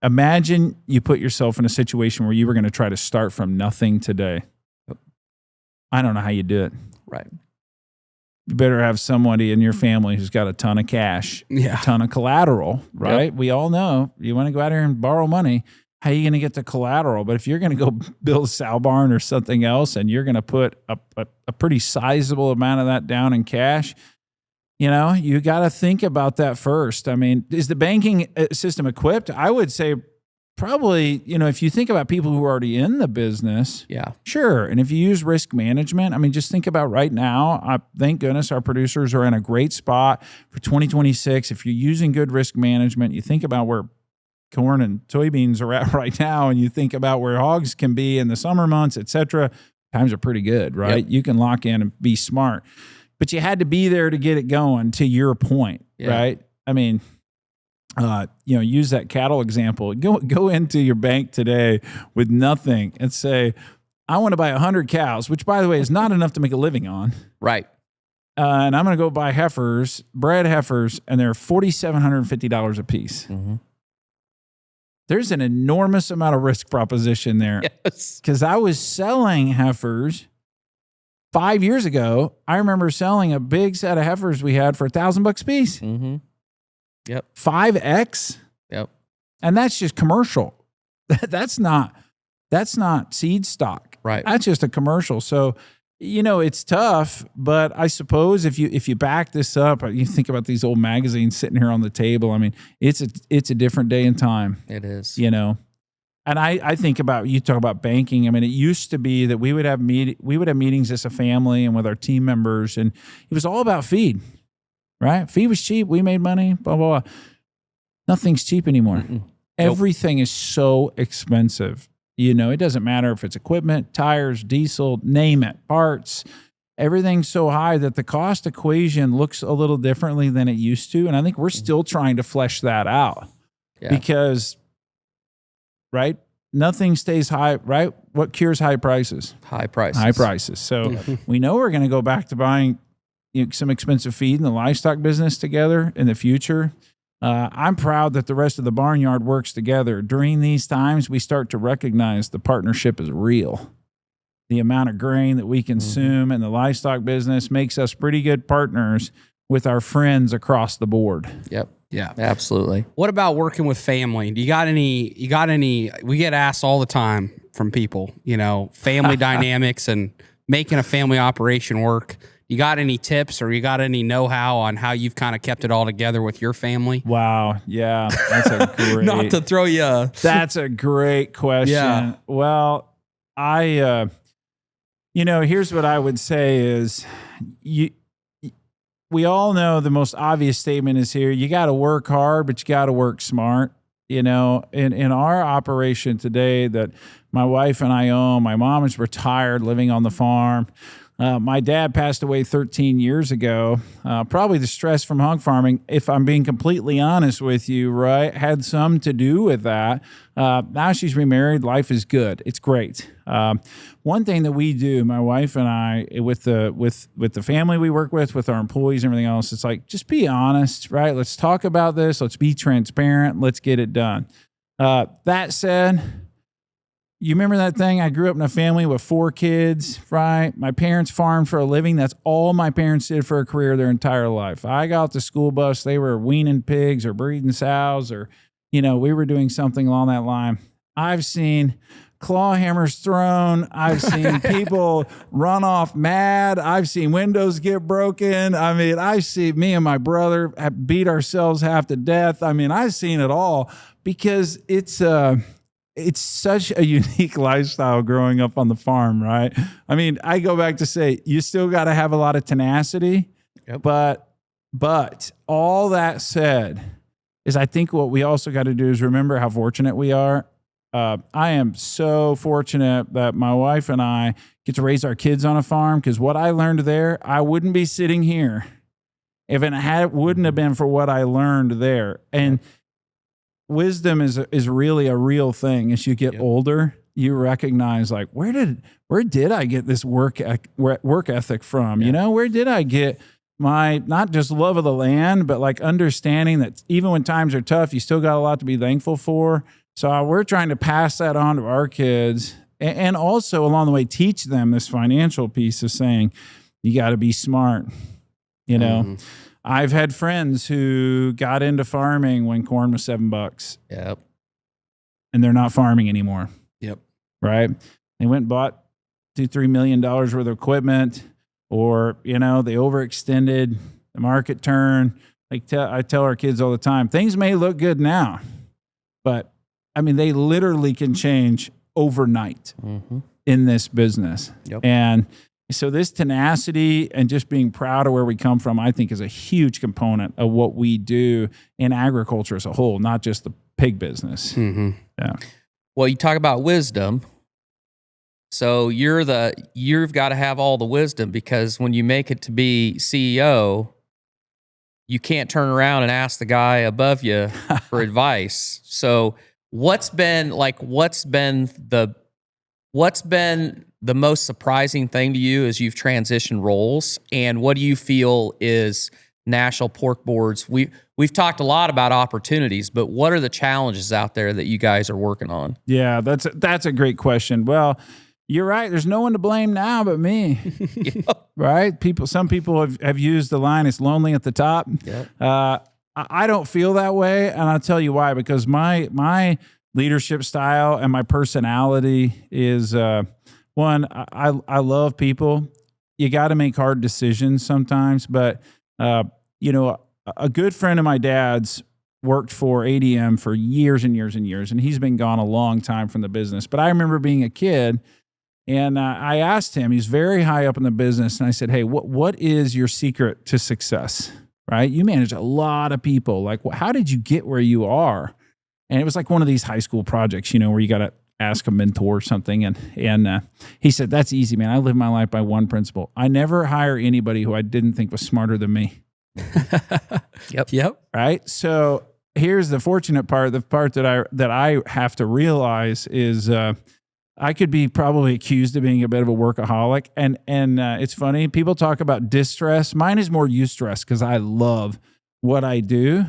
imagine you put yourself in a situation where you were going to try to start from nothing today. I don't know how you do it. Right. You better have somebody in your family who's got a ton of cash, a ton of collateral, right? Yep. We all know you want to go out here and borrow money. How are you going to get the collateral? But if you're going to go build a sow barn or something else and you're going to put a pretty sizable amount of that down in cash, you got to think about that first. Is the banking system equipped? I would say probably, if you think about people who are already in the business, sure. And if you use risk management, just think about right now, thank goodness our producers are in a great spot for 2026. If you're using good risk management, you think about where corn and soybeans are at right now, and you think about where hogs can be in the summer months, et cetera, times are pretty good, right? Yep. You can lock in and be smart. But you had to be there to get it going, to your point, right? I mean, use that cattle example. Go into your bank today with nothing and say, I want to buy 100 cows, which, by the way, is not enough to make a living on. Right. And I'm going to go buy bred heifers, and they're $4,750 a piece. Mm-hmm. There's an enormous amount of risk proposition there. Yes. Because I was selling heifers 5 years ago. I remember selling a big set of heifers we had for $1,000 a piece. Mm-hmm. Yep. 5X. Yep. And that's just commercial. That's not seed stock. Right. That's just a commercial. So, it's tough, but I suppose if you back this up, you think about these old magazines sitting here on the table. I mean, it's a different day and time. It is. And I think about, you talk about banking. I mean, it used to be that we would have meetings as a family and with our team members, and it was all about feed, right? Feed was cheap. We made money, blah, blah, blah. Nothing's cheap anymore. Mm-mm. Everything is so expensive. It doesn't matter if it's equipment, tires, diesel, name it, parts. Everything's so high that the cost equation looks a little differently than it used to. And I think we're still trying to flesh that out because, right, nothing stays high, right? What cures high prices? High prices. High prices. So we know we're going to go back to buying some expensive feed in the livestock business together in the future. I'm proud that the rest of the barnyard works together. During these times, we start to recognize the partnership is real. The amount of grain that we consume in the livestock business makes us pretty good partners with our friends across the board. Yep. Yeah. Absolutely. What about working with family? Do you got any, we get asked all the time from people, family dynamics and making a family operation work. You got any tips or you got any know-how on how you've kind of kept it all together with your family? Wow. Yeah. That's a great... Not to throw you... That's a great question. Yeah. Well, here's what I would say is we all know the most obvious statement is here. You got to work hard, but you got to work smart. In our operation today that my wife and I own, my mom is retired living on the farm. My dad passed away 13 years ago. Probably the stress from hog farming, if I'm being completely honest with you, right, had some to do with that. Now she's remarried. Life is good. It's great. One thing that we do, my wife and I, with the family we work with our employees and everything else, it's like, just be honest, right? Let's talk about this. Let's be transparent. Let's get it done. That said, you remember that thing? I grew up in a family with 4 kids, right? My parents farmed for a living. That's all my parents did for a career their entire life. I got off the school bus. They were weaning pigs or breeding sows or, we were doing something along that line. I've seen claw hammers thrown. I've seen people run off mad. I've seen windows get broken. I mean, I see me and my brother beat ourselves half to death. I mean, I've seen it all because it's such a unique lifestyle growing up on the farm, right? I mean, I go back to say, you still got to have a lot of tenacity, but all that said is I think what we also got to do is remember how fortunate we are. I am so fortunate that my wife and I get to raise our kids on a farm because what I learned there, I wouldn't be sitting here if it wouldn't have been for what I learned there. And wisdom is really a real thing. As you get older, you recognize like, where did I get this work ethic from? Where did I get my, not just love of the land, but like understanding that even when times are tough, you still got a lot to be thankful for. So we're trying to pass that on to our kids and also along the way, teach them this financial piece of saying, you got to be smart, I've had friends who got into farming when corn was $7. Yep. And they're not farming anymore. Yep. Right. They went and bought $2-3 million worth of equipment, or, they overextended, the market turned. Like I tell our kids all the time, things may look good now, but I mean, they literally can change overnight in this business. Yep. And So this tenacity and just being proud of where we come from, I think, is a huge component of what we do in agriculture as a whole, not just the pig business. Mm-hmm. Yeah. Well, you talk about wisdom. So you've got to have all the wisdom, because when you make it to be CEO, you can't turn around and ask the guy above you for advice. So what's been the most surprising thing to you as you've transitioned roles, and what do you feel is National Pork Board's? We've talked a lot about opportunities, but what are the challenges out there that you guys are working on? Yeah, that's a great question. Well, you're right. There's no one to blame now but me. Yep. Right? Some people have used the line, "It's lonely at the top." Yep. I don't feel that way, and I'll tell you why. Because my leadership style and my personality is one. I love people. You got to make hard decisions sometimes, but a good friend of my dad's worked for ADM for years and years and years, and he's been gone a long time from the business. But I remember being a kid, and I asked him, he's very high up in the business, and I said, "Hey, what is your secret to success? Right? You manage a lot of people. Like, how did you get where you are?" And it was like one of these high school projects, where you got to ask a mentor or something. And he said, "That's easy, man. I live my life by one principle. I never hire anybody who I didn't think was smarter than me." Yep. Right? So here's the fortunate part. The part that I have to realize is I could be probably accused of being a bit of a workaholic. And it's funny. People talk about distress. Mine is more eustress, because I love what I do.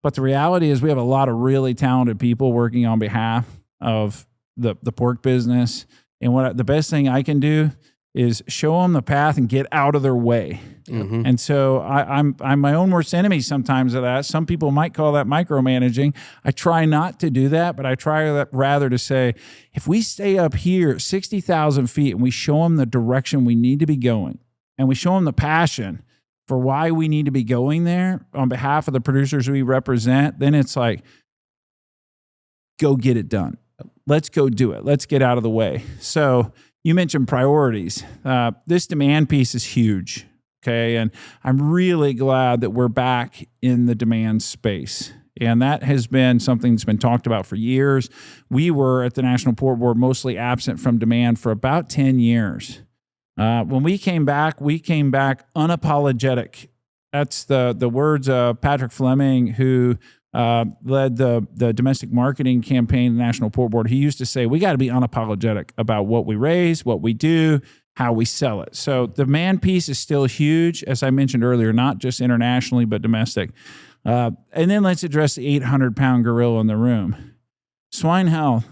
But the reality is we have a lot of really talented people working on behalf of the pork business. And the best thing I can do is show them the path and get out of their way. Mm-hmm. And so I'm my own worst enemy sometimes of that. Some people might call that micromanaging. I try not to do that, but I try rather to say, if we stay up here 60,000 feet and we show them the direction we need to be going, and we show them the passion for why we need to be going there on behalf of the producers we represent, then it's like, go get it done. Let's go do it. Let's get out of the way. So you mentioned priorities. This demand piece is huge. Okay. And I'm really glad that we're back in the demand space. And that has been something that's been talked about for years. We were at the National Pork Board mostly absent from demand for about 10 years. When we came back unapologetic. That's the words of Patrick Fleming, who led the domestic marketing campaign, the National Pork Board. He used to say, we got to be unapologetic about what we raise, what we do, how we sell it. So the demand piece is still huge, as I mentioned earlier, not just internationally, but domestic. And then let's address the 800-pound gorilla in the room. Swine health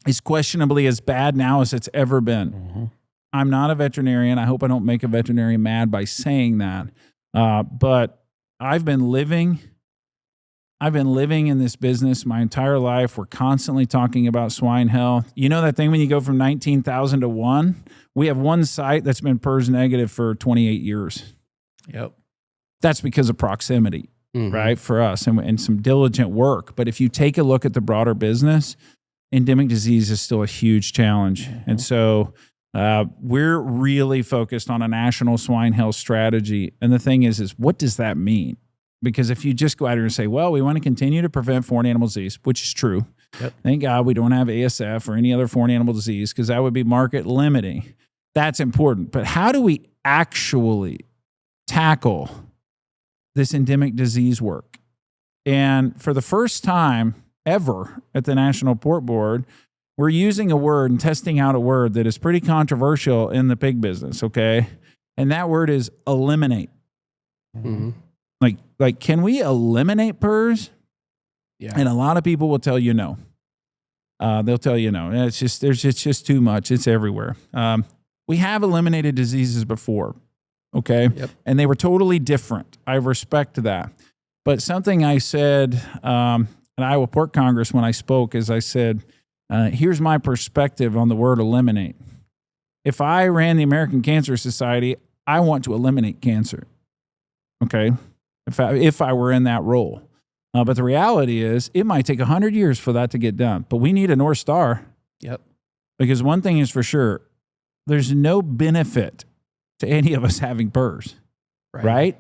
is questionably as bad now as it's ever been. Mm-hmm. I'm not a veterinarian. I hope I don't make a veterinarian mad by saying that. But I've been living in this business my entire life. We're constantly talking about swine health. You know that thing when you go from 19,000 to 1? We have one site that's been PRRS negative for 28 years. Yep. That's because of proximity, right, for us and some diligent work. But if you take a look at the broader business, endemic disease is still a huge challenge. Mm-hmm. And so we're really focused on a national swine health strategy. And the thing is what does that mean? Because if you just go out here and say, well, we want to continue to prevent foreign animal disease, which is true. Yep. Thank God we don't have ASF or any other foreign animal disease, because that would be market limiting. That's important. But how do we actually tackle this endemic disease work? And for the first time ever at the National Pork Board, we're using a word and testing out a word that is pretty controversial in the pig business, okay? And that word is eliminate. Mm-hmm. Like, can we eliminate PRRS? Yeah. And a lot of people will tell you no. They'll tell you no. It's just too much. It's everywhere. We have eliminated diseases before, okay? Yep. And they were totally different. I respect that. But something I said at Iowa Pork Congress when I spoke is I said, here's my perspective on the word eliminate. If I ran the American Cancer Society, I want to eliminate cancer, okay? If I were in that role. But the reality is it might take 100 years for that to get done. But we need a North Star. Yep. Because one thing is for sure, there's no benefit to any of us having PRRS, right?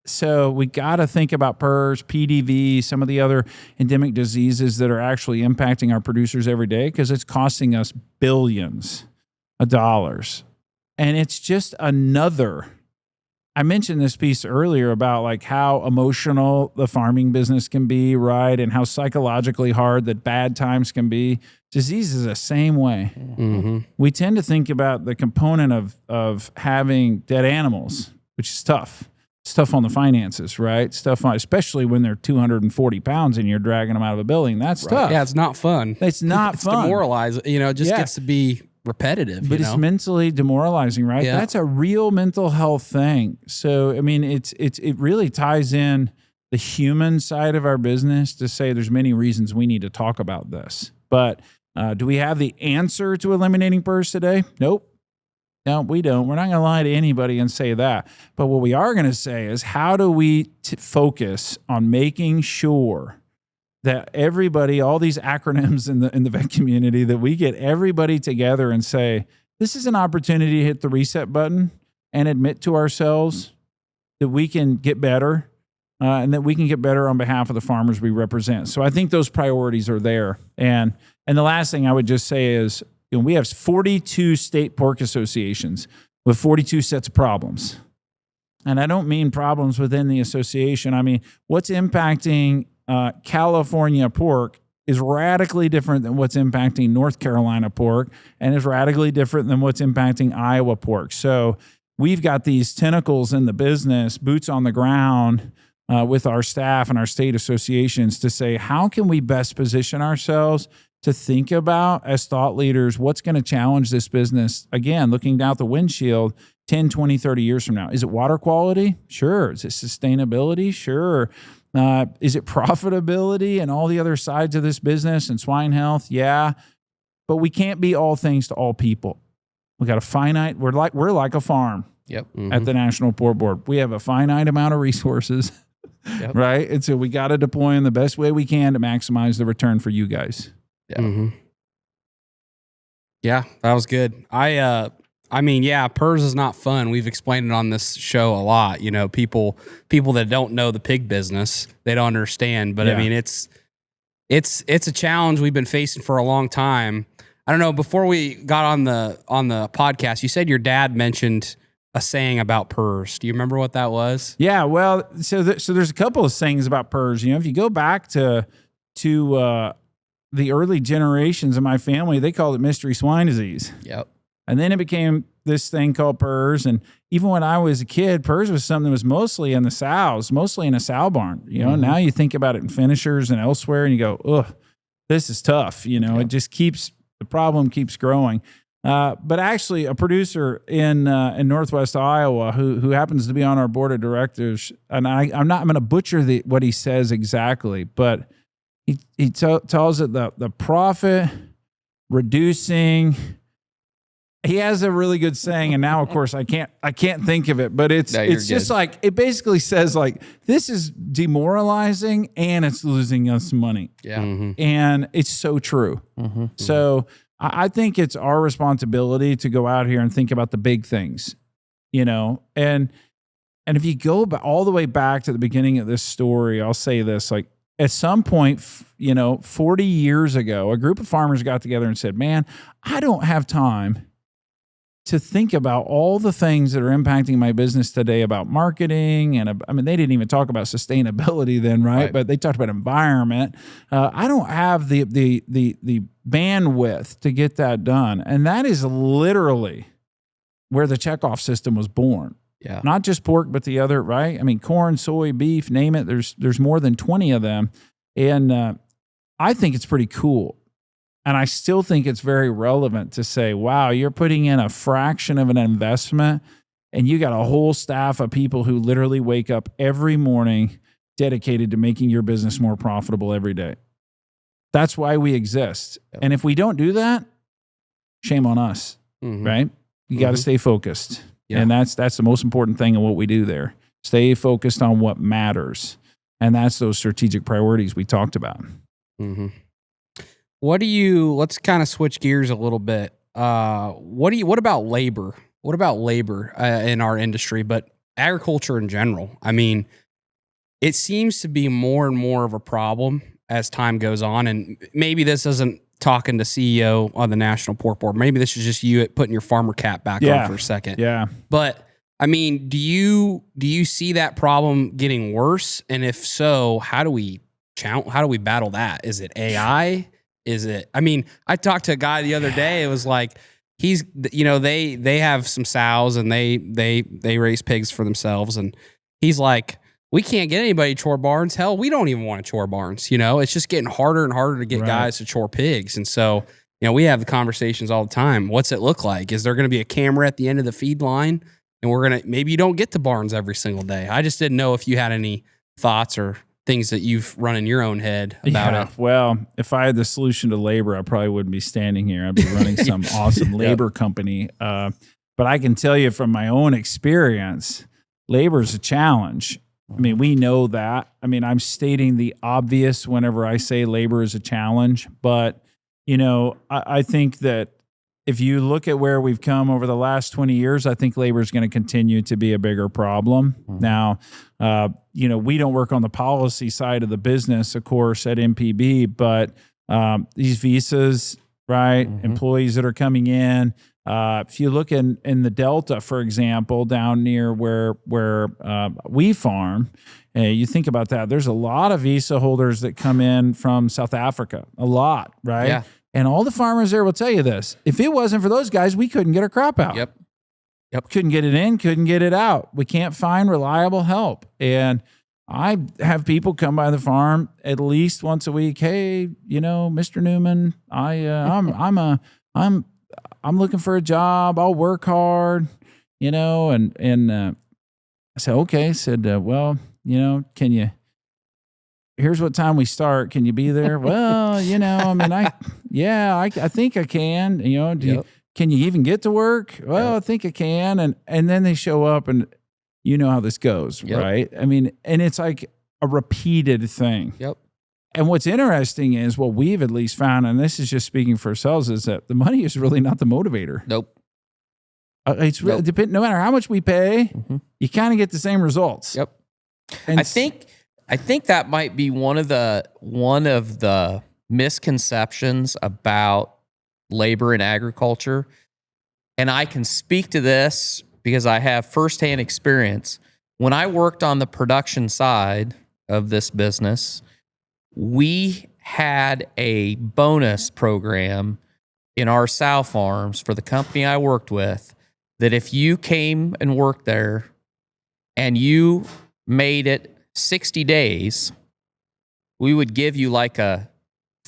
So we got to think about PRRS, PDV, some of the other endemic diseases that are actually impacting our producers every day, because it's costing us billions of dollars. And it's just another, I mentioned this piece earlier about like how emotional the farming business can be, right? And how psychologically hard that bad times can be. Disease is the same way. Mm-hmm. We tend to think about the component of having dead animals, which is tough. It's tough on the finances, right? Especially when they're 240 pounds and you're dragging them out of a building. That's tough. Yeah, it's not fun. It's not fun. It's demoralizing. It just gets to be repetitive. But it's mentally demoralizing, right? Yeah. That's a real mental health thing. So, I mean, it really ties in the human side of our business to say there's many reasons we need to talk about this. But do we have the answer to eliminating PRRS today? Nope. No, we don't. We're not going to lie to anybody and say that. But what we are going to say is, how do we focus on making sure that everybody, all these acronyms in the vet community, that we get everybody together and say, this is an opportunity to hit the reset button and admit to ourselves that we can get better and that we can get better on behalf of the farmers we represent. So I think those priorities are there. And the last thing I would just say is, we have 42 state pork associations with 42 sets of problems. And I don't mean problems within the association. I mean, what's impacting California pork is radically different than what's impacting North Carolina pork, and is radically different than what's impacting Iowa pork. So we've got these tentacles in the business, boots on the ground, with our staff and our state associations to say, how can we best position ourselves to think about, as thought leaders, what's going to challenge this business? Again, looking out the windshield 10, 20, 30 years from now. Is it water quality? Sure. Is it sustainability? Sure. Is it profitability and all the other sides of this business and swine health? Yeah. But we can't be all things to all people. We got a finite, we're like a farm. Yep. At the National Pork Board. We have a finite amount of resources, right? And so we got to deploy them the best way we can to maximize the return for you guys. Yeah. Mm-hmm. Yeah, that was good. I mean, PRRS is not fun. We've explained it on this show a lot. People that don't know the pig business, they don't understand. But I mean, it's a challenge we've been facing for a long time. I don't know. Before we got on the podcast, you said your dad mentioned a saying about PRRS. Do you remember what that was? Yeah. Well, so there's a couple of sayings about PRRS. If you go back to the early generations of my family, they called it mystery swine disease. Yep. And then it became this thing called PRRS. And even when I was a kid, PRRS was something that was mostly in the sows, mostly in a sow barn. Now you think about it in finishers and elsewhere, and you go, ugh, this is tough. It just the problem keeps growing. But actually, a producer in Northwest Iowa who happens to be on our board of directors, and I'm going to butcher what he says exactly, but he tells it the profit reducing. He has a really good saying, and now of course I can't think of it, but it's just like, it basically says like, this is demoralizing and it's losing us money. Yeah. Mm-hmm. And it's so true. Mm-hmm. So I think it's our responsibility to go out here and think about the big things, and if you go all the way back to the beginning of this story, I'll say this, like, at some point, 40 years ago, a group of farmers got together and said, man, I don't have time to think about all the things that are impacting my business today about marketing. And I mean, they didn't even talk about sustainability then, right? But they talked about environment. I don't have the bandwidth to get that done. And that is literally where the checkoff system was born. Yeah. Not just pork, but the other, right? I mean, corn, soy, beef, name it. There's more than 20 of them. And I think it's pretty cool. And I still think it's very relevant to say, wow, you're putting in a fraction of an investment and you got a whole staff of people who literally wake up every morning dedicated to making your business more profitable every day. That's why we exist. Yep. And if we don't do that, shame on us, right? You got to stay focused. Yeah. And that's the most important thing in what we do there. Stay focused on what matters. And that's those strategic priorities we talked about. Mm-hmm. Let's kind of switch gears a little bit. what about labor? What about labor in our industry, but agriculture in general? I mean, it seems to be more and more of a problem as time goes on. And maybe this isn't talking to CEO on the National Pork Board. Maybe this is just you putting your farmer cap back on for a second. Yeah. But I mean, do you see that problem getting worse? And if so, how do we battle that? Is it AI? Is it? I mean, I talked to a guy the other day. It was like they have some sows and they raise pigs for themselves, and he's like, we can't get anybody to chore barns. Hell, we don't even want to chore barns. It's just getting harder and harder to get guys to chore pigs. And so, we have the conversations all the time. What's it look like? Is there going to be a camera at the end of the feed line? And maybe you don't get to barns every single day. I just didn't know if you had any thoughts or things that you've run in your own head about it. Well, if I had the solution to labor, I probably wouldn't be standing here. I'd be running some awesome labor company. But I can tell you from my own experience, labor is a challenge. I mean, we know that. I mean, I'm stating the obvious whenever I say labor is a challenge. But, I think that if you look at where we've come over the last 20 years, I think labor is going to continue to be a bigger problem. Now, we don't work on the policy side of the business, of course, at MPB, but these visas, right? Employees that are coming in. If you look in the Delta, for example, down near where we farm, you think about that. There's a lot of visa holders that come in from South Africa, a lot, right? Yeah. And all the farmers there will tell you this. If it wasn't for those guys, we couldn't get our crop out. Yep. Couldn't get it in, couldn't get it out. We can't find reliable help. And I have people come by the farm at least once a week. Hey, Mr. Newman, I'm looking for a job. I'll work hard, and I said, okay. I said, well, can you, here's what time we start. Can you be there? Well, I think I can, can you even get to work? Well, I think I can. And then they show up and you know how this goes, right? I mean, and it's like a repeated thing. Yep. And what's interesting is what we've at least found, and this is just speaking for ourselves, is that the money is really not the motivator. Nope. It's really no matter how much we pay, you kind of get the same results. Yep. And I think that might be one of the misconceptions about labor in agriculture. And I can speak to this because I have firsthand experience. When I worked on the production side of this business, we had a bonus program in our sow farms for the company I worked with that if you came and worked there and you made it 60 days, we would give you like a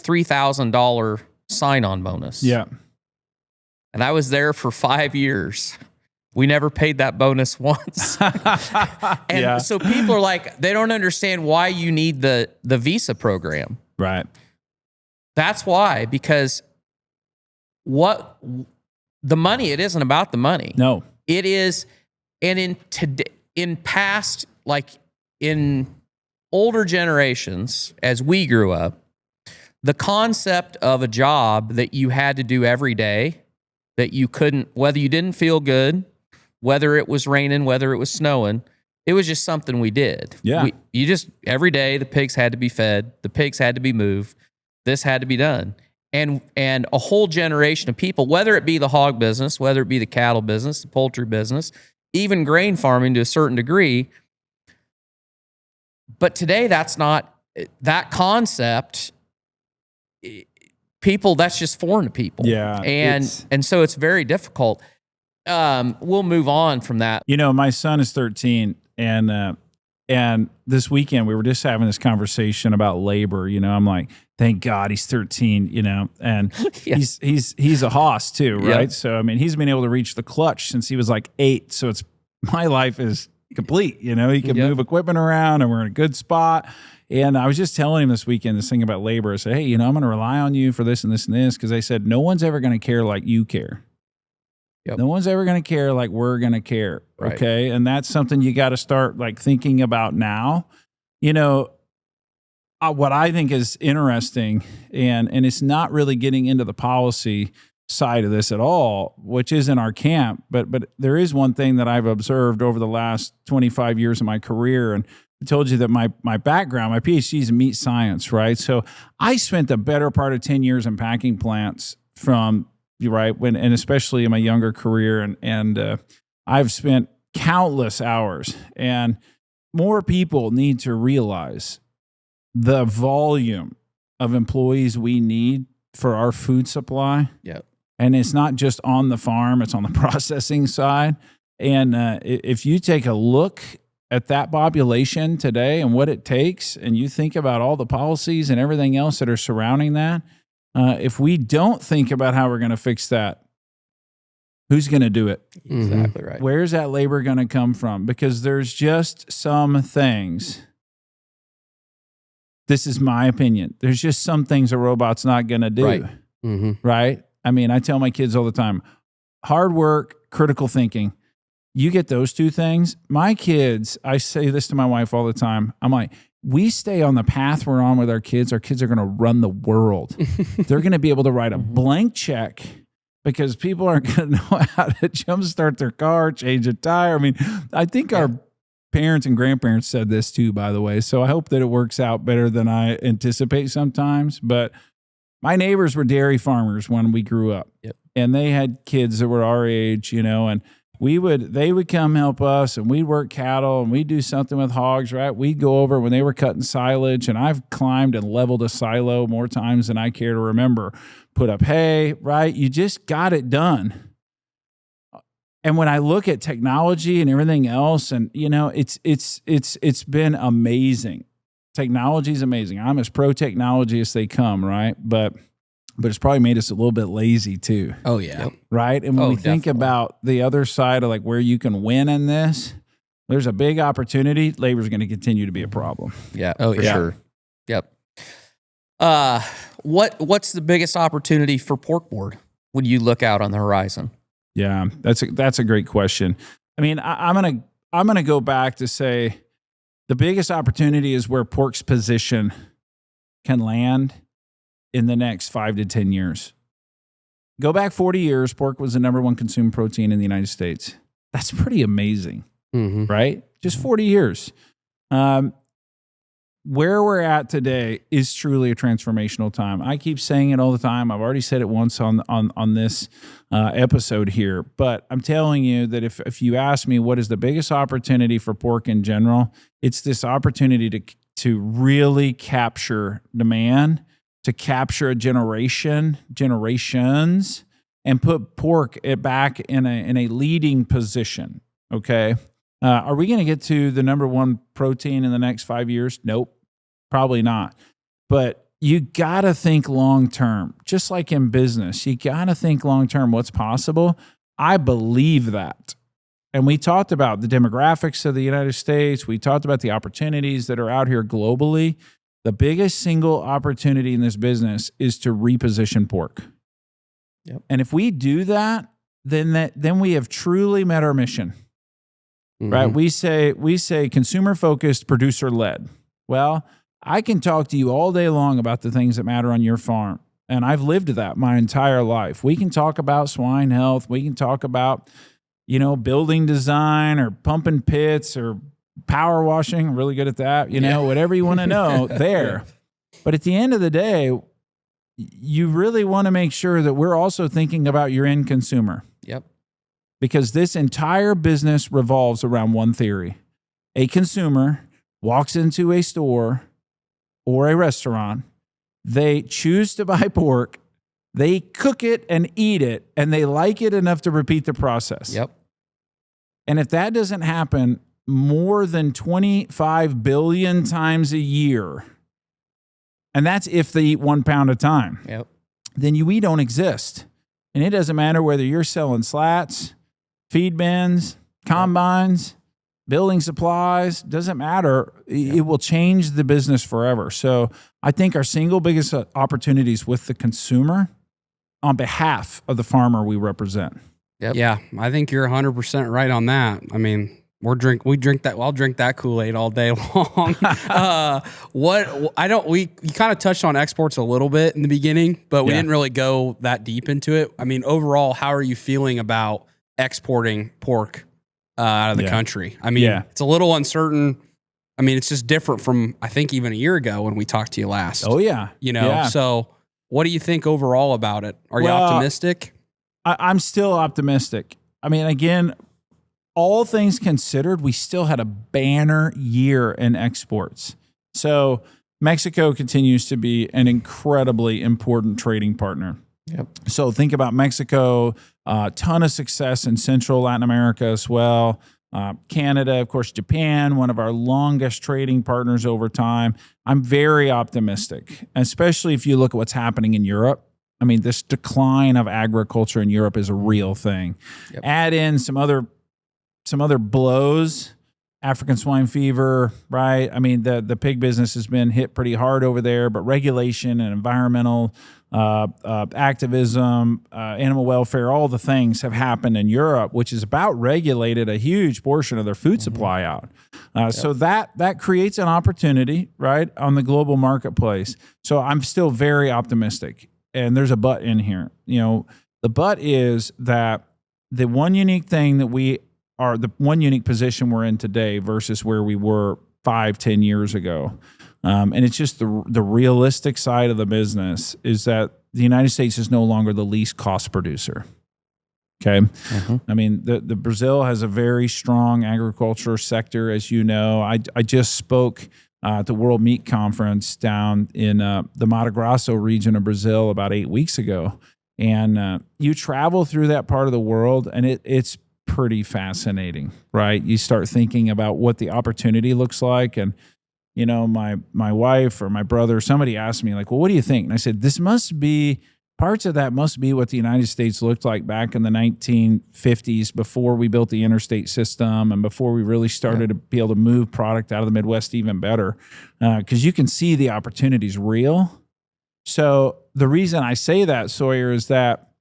$3,000 sign-on bonus. Yeah. And I was there for 5 years. We never paid that bonus once. And so people are like, they don't understand why you need the visa program. Right. That's why, because the money, it isn't about the money. No. It is, and in past, like in older generations, as we grew up, the concept of a job that you had to do every day, that you couldn't, whether you didn't feel good, whether it was raining, whether it was snowing, it was just something we did. Yeah. Every day the pigs had to be fed, the pigs had to be moved, this had to be done. And a whole generation of people, whether it be the hog business, whether it be the cattle business, the poultry business, even grain farming to a certain degree. But today that's not, that concept, people, that's just foreign to people. Yeah. And so it's very difficult. We'll move on from that. My son is 13 and this weekend we were just having this conversation about labor. I'm like, thank God he's 13, and he's a hoss too, right? Yep. So, I mean, he's been able to reach the clutch since he was like 8. So my life is complete, he can move equipment around and we're in a good spot. And I was just telling him this weekend, this thing about labor. I said, hey, I'm going to rely on you for this and this and this. Cause I said, no one's ever going to care like you care. Yep. No one's ever going to care like we're going to care. Right. Okay. And that's something you got to start like thinking about now. What I think is interesting, and it's not really getting into the policy, side of this at all, which isn't our camp, but there is one thing that I've observed over the last 25 years of my career. And I told you that my background, my PhD is in meat science, right? So I spent the better part of 10 years in packing plants and especially in my younger career. And I've spent countless hours, and more people need to realize the volume of employees we need for our food supply. Yep. And it's not just on the farm, it's on the processing side. And if you take a look at that population today and what it takes, and you think about all the policies and everything else that are surrounding that, if we don't think about how we're going to fix that, who's going to do it? Exactly right. Where's that labor going to come from? Because there's just some things. This is my opinion. There's just some things a robot's not going to do. Right. Right? I mean, I tell my kids all the time, hard work, critical thinking. You get those two things. My kids, I say this to my wife all the time. I'm like, we stay on the path we're on with our kids are going to run the world. They're going to be able to write a blank check because people aren't going to know how to jumpstart their car, change a tire. I mean, I think our parents and grandparents said this too, by the way. So I hope that it works out better than I anticipate sometimes. But my neighbors were dairy farmers when we grew up. Yep. And they had kids that were our age, and they would come help us, and we'd work cattle, and we'd do something with hogs, right? We'd go over when they were cutting silage, and I've climbed and leveled a silo more times than I care to remember. Put up hay, right? You just got it done. And when I look at technology and everything else, and it's been amazing. Technology is amazing. I'm as pro technology as they come, right? But it's probably made us a little bit lazy too. Oh yeah. Right. And when we think definitely. about the other side of like where you can win in this, there's a big opportunity. Labor is going to continue to be a problem. Yeah. Oh, for yeah. sure. Yep. What's the biggest opportunity for pork board when you look out on the horizon? Yeah, that's a great question. I mean, I'm gonna go back to say the biggest opportunity is where pork's position can land in the next 5 to 10 years. Go back 40 years, pork was the number one consumed protein in the United States. That's pretty amazing, right? Just 40 years. Where we're at today is truly a transformational time. I keep saying it all the time. I've already said it once on this episode here, but I'm telling you that if you ask me what is the biggest opportunity for pork in general, it's this opportunity to really capture demand, to capture a generations, and put pork back in a leading position. Okay, are we going to get to the number one protein in the next 5 years? Nope. Probably not. But you got to think long term, just like in business. You got to think long term what's possible. I believe that. And we talked about the demographics of the United States. We talked about the opportunities that are out here globally. The biggest single opportunity in this business is to reposition pork. Yep. And if we do that, then we have truly met our mission. Right? We say consumer focused, producer led. Well, I can talk to you all day long about the things that matter on your farm. And I've lived that my entire life. We can talk about swine health. We can talk about, building design or pumping pits or power washing. I'm really good at that. Whatever you want to know there. But at the end of the day, you really want to make sure that we're also thinking about your end consumer. Yep. Because this entire business revolves around one theory. A consumer walks into a store or a restaurant, they choose to buy pork, they cook it and eat it, and they like it enough to repeat the process. Yep. And if that doesn't happen more than 25 billion times a year, and that's if they eat 1 pound a time, then we don't exist. And it doesn't matter whether you're selling slats, feed bins, combines, building supplies, doesn't matter. It will change the business forever. So I think our single biggest opportunities with the consumer on behalf of the farmer we represent. Yep. Yeah, I think you're 100% right on that. I mean, We drink that. I'll drink that Kool-Aid all day long. We kind of touched on exports a little bit in the beginning, but we didn't really go that deep into it. I mean, overall, how are you feeling about exporting pork out of the country? I mean, it's a little uncertain. I mean, it's just different from, I think, even a year ago when we talked to you last. Oh, yeah. So what do you think overall about it? Are you optimistic? I'm still optimistic. I mean, again, all things considered, we still had a banner year in exports. So Mexico continues to be an incredibly important trading partner. Yep. So think about Mexico, a ton of success in Central Latin America as well. Canada, of course, Japan, one of our longest trading partners over time. I'm very optimistic, especially if you look at what's happening in Europe. I mean, this decline of agriculture in Europe is a real thing. Yep. Add in some other blows, African swine fever, right? I mean, the pig business has been hit pretty hard over there, but regulation and environmental activism, animal welfare, all the things have happened in Europe, which has about regulated a huge portion of their food supply out. So that creates an opportunity, right, on the global marketplace. So I'm still very optimistic. And there's a but in here. The but is that the one unique thing that the one unique position we're in today versus where we were 5-10 years ago. And it's just the realistic side of the business is that the United States is no longer the least cost producer. Okay. Mm-hmm. I mean, the Brazil has a very strong agriculture sector, as you know. I just spoke at the World Meat Conference down in the Mato Grosso region of Brazil about 8 weeks ago. And you travel through that part of the world, and it's pretty fascinating, right? You start thinking about what the opportunity looks like. And, my wife or my brother, somebody asked me, like, well, what do you think? And I said, parts of that must be what the United States looked like back in the 1950s before we built the interstate system and before we really started to be able to move product out of the Midwest even better. Because you can see the opportunities real. So the reason I say that, Sawyer, is that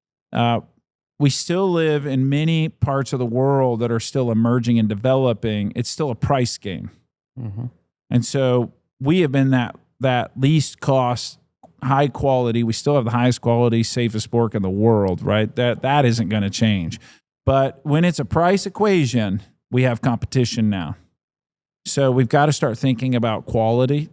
we still live in many parts of the world that are still emerging and developing. It's still a price game. Mm-hmm. And so we have been that least cost, high quality. We still have the highest quality, safest pork in the world, right? That isn't going to change. But when it's a price equation, we have competition now. So we've got to start thinking about quality,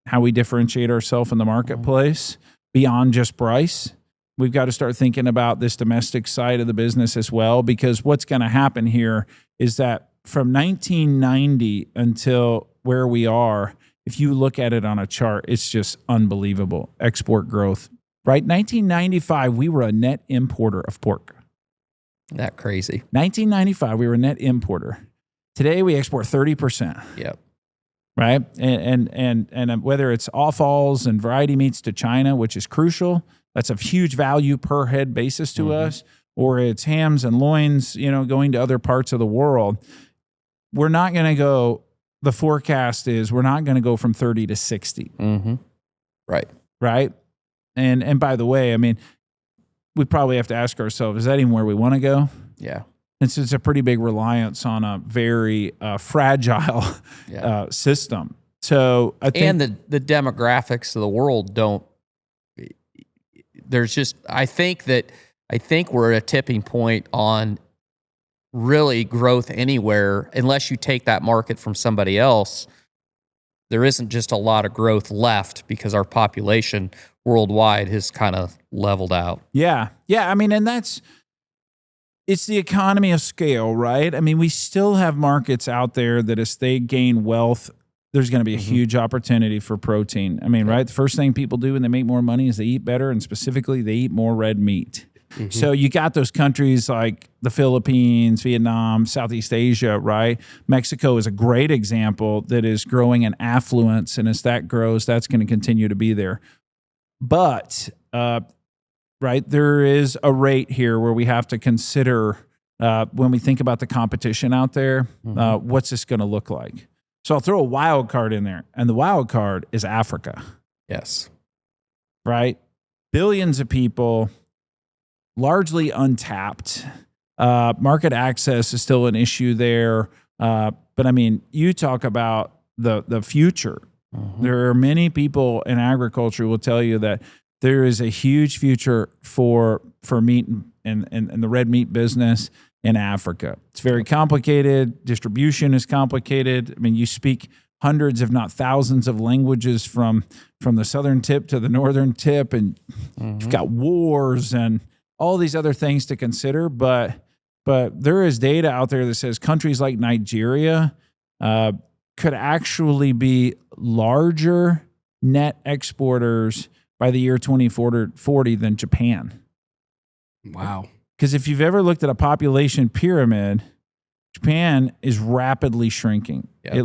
how we differentiate ourselves in the marketplace beyond just price. We've got to start thinking about this domestic side of the business as well, because what's going to happen here is that from 1990 until where we are, if you look at it on a chart, it's just unbelievable. Export growth, right? 1995, we were a net importer of pork. That crazy. 1995, we were a net importer. Today, we export 30%. Yep. Right? And whether it's offals and variety meats to China, which is crucial, that's a huge value per head basis to us, or it's hams and loins, going to other parts of the world. We're not going to go, the forecast is we're not going to go from 30 to 60. Mm-hmm. Right. Right. And by the way, I mean, we probably have to ask ourselves, is that even where we want to go? Yeah. It's a pretty big reliance on a very fragile system. So I think. And the demographics of the world don't, there's just, I think we're at a tipping point on really growth anywhere. Unless you take that market from somebody else, there isn't just a lot of growth left because our population worldwide has kind of leveled out. Yeah. Yeah. I mean, and it's the economy of scale, right? I mean, we still have markets out there that as they gain wealth, there's going to be a huge opportunity for protein. I mean, right? The first thing people do when they make more money is they eat better, and specifically they eat more red meat. Mm-hmm. So you got those countries like the Philippines, Vietnam, Southeast Asia, right? Mexico is a great example that is growing in affluence, and as that grows, that's going to continue to be there. But, right, there is a rate here where we have to consider when we think about the competition out there, what's this going to look like? So I'll throw a wild card in there, and the wild card is Africa. Yes. Right? Billions of people, largely untapped. Market access is still an issue there. But I mean, you talk about the future. There are many people in agriculture who will tell you that there is a huge future for meat and the red meat business in Africa. It's very complicated. Distribution is complicated. I mean, you speak hundreds, if not thousands, of languages from the southern tip to the northern tip, and you've got wars and all these other things to consider. But there is data out there that says countries like Nigeria could actually be larger net exporters by the year 2040 than Japan. Wow. Because if you've ever looked at a population pyramid, Japan is rapidly shrinking. Yep.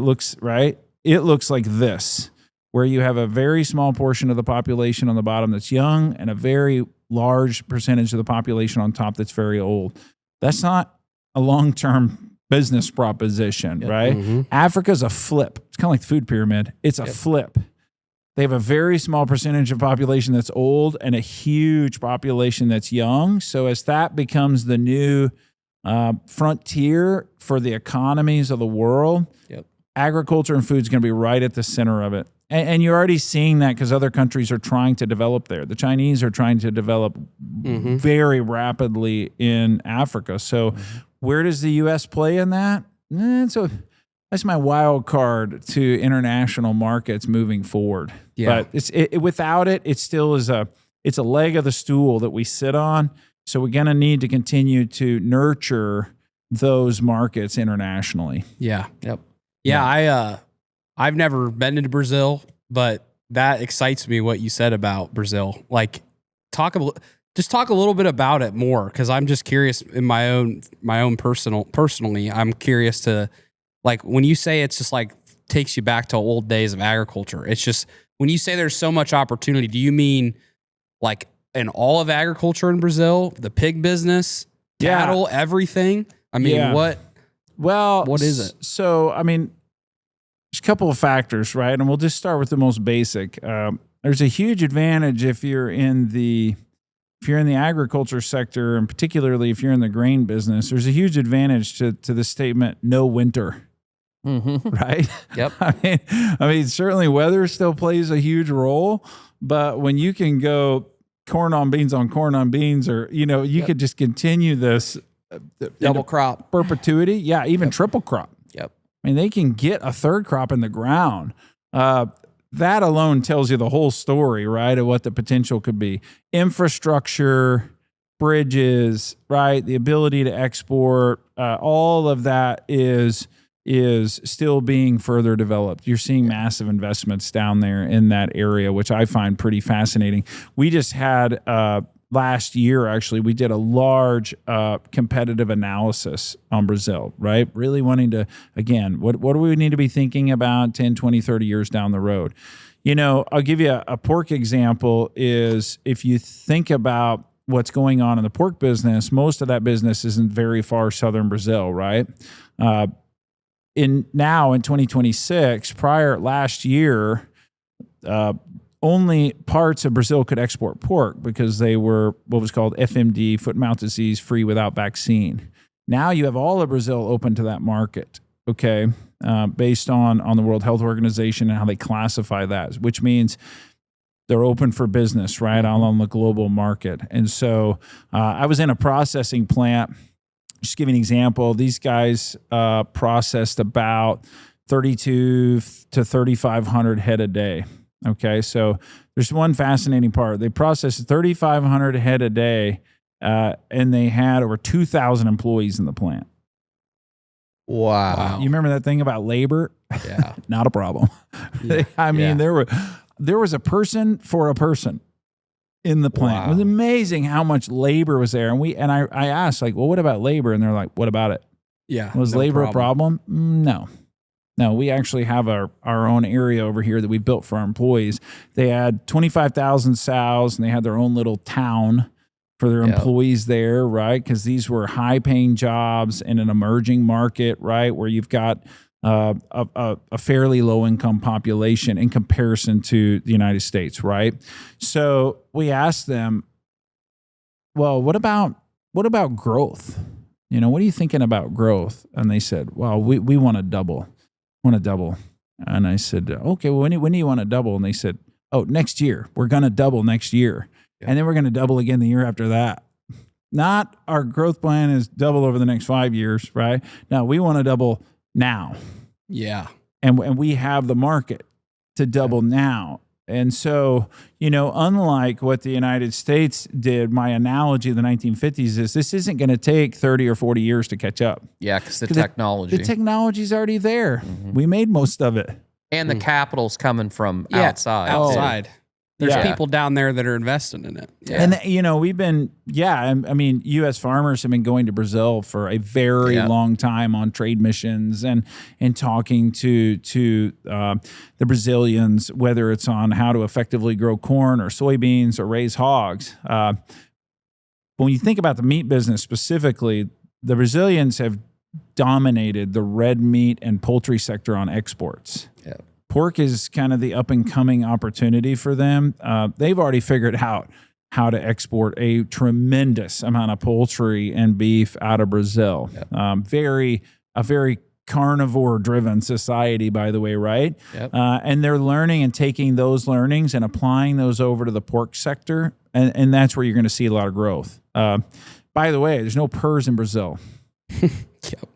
It looks like this, where you have a very small portion of the population on the bottom that's young and a very large percentage of the population on top that's very old. That's not a long-term business proposition, right? Africa's a flip. It's kind of like the food pyramid. It's a flip. They have a very small percentage of population that's old and a huge population that's young. So as that becomes the new frontier for the economies of the world, agriculture and food is going to be right at the center of it. And you're already seeing that because other countries are trying to develop there. The Chinese are trying to develop very rapidly in Africa. So where does the U.S. play in that? That's my wild card to international markets moving forward. Yeah. But without it, it still is it's a leg of the stool that we sit on. So we're going to need to continue to nurture those markets internationally. Yeah. Yep. Yeah. I've never been to Brazil, but that excites me what you said about Brazil. Like talk a little bit about it more, because I'm just curious in my own personally. I'm curious to, like, when you say it's just like takes you back to old days of agriculture. It's just when you say there's so much opportunity, do you mean like in all of agriculture in Brazil, the pig business, cattle, everything? I mean, what is it? So, I mean, there's a couple of factors, right? And we'll just start with the most basic. There's a huge advantage if you're in the agriculture sector, and particularly if you're in the grain business. There's a huge advantage to the statement "no winter." Right? Yep. I mean, certainly weather still plays a huge role, but when you can go corn on beans, or you could just continue this double crop perpetuity. Yeah, even triple crop. Yep. I mean, they can get a third crop in the ground. That alone tells you the whole story, right, of what the potential could be. Infrastructure, bridges, right, the ability to export, all of that is still being further developed. You're seeing massive investments down there in that area, which I find pretty fascinating. We just had last year, actually, we did a large competitive analysis on Brazil, right? Really wanting to, again, what do we need to be thinking about 10, 20, 30 years down the road? I'll give you a pork example. Is if you think about what's going on in the pork business, most of that business isn't very far southern Brazil, right? In 2026, last year, only parts of Brazil could export pork because they were what was called FMD, foot and mouth disease free without vaccine. Now you have all of Brazil open to that market, okay, based on the World Health Organization and how they classify that, which means they're open for business, right, on the global market. And so I was in a processing plant. Just give you an example. These guys processed about 3,200 to 3,500 head a day. Okay, so there's one fascinating part. They processed 3,500 head a day, and they had over 2,000 employees in the plant. Wow. You remember that thing about labor? Yeah. Not a problem. Yeah. I mean, there was a person for a person in the plant. Wow. It was amazing how much labor was there. And I asked, like, well, what about labor? And they're like, what about it? Yeah. Was labor a problem? No, we actually have our own area over here that we built for our employees. They had 25,000 sows, and they had their own little town for their employees there, right? Because these were high-paying jobs in an emerging market, right, where you've got a fairly low-income population in comparison to the United States, right? So we asked them, well, what about growth? what are you thinking about growth? And they said, well, we want to double. And I said, okay, well, when do you want to double? And they said, oh, next year. We're going to double next year. Yeah. And then we're going to double again the year after that. Not our growth plan is double over the next 5 years, right? No, we want to double now. Yeah. And we have the market to double now. And so, unlike what the United States did, my analogy of the 1950s is this isn't going to take 30 or 40 years to catch up. Yeah, because the technology. The technology's already there. Mm-hmm. We made most of it. And the capital's coming from outside. Outside. There's people down there that are investing in it. Yeah. And, we've been, U.S. farmers have been going to Brazil for a very long time on trade missions and talking to the Brazilians, whether it's on how to effectively grow corn or soybeans or raise hogs. When you think about the meat business specifically, the Brazilians have dominated the red meat and poultry sector on exports. Yeah. Pork is kind of the up-and-coming opportunity for them. They've already figured out how to export a tremendous amount of poultry and beef out of Brazil. Yep. A very carnivore-driven society, by the way, right? Yep. And they're learning and taking those learnings and applying those over to the pork sector, and that's where you're going to see a lot of growth. By the way, there's no PRRS in Brazil. Yep.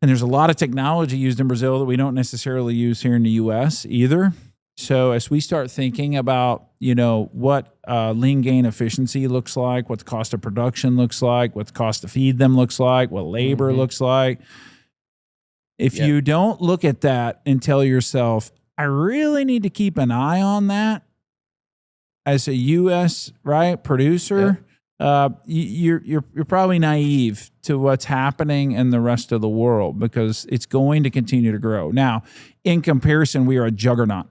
And there's a lot of technology used in Brazil that we don't necessarily use here in the U.S. either. So as we start thinking about, what lean gain efficiency looks like, what the cost of production looks like, what the cost to feed them looks like, what labor looks like, if you don't look at that and tell yourself, I really need to keep an eye on that as a U.S. producer. You're probably naive to what's happening in the rest of the world because it's going to continue to grow. Now, in comparison, we are a juggernaut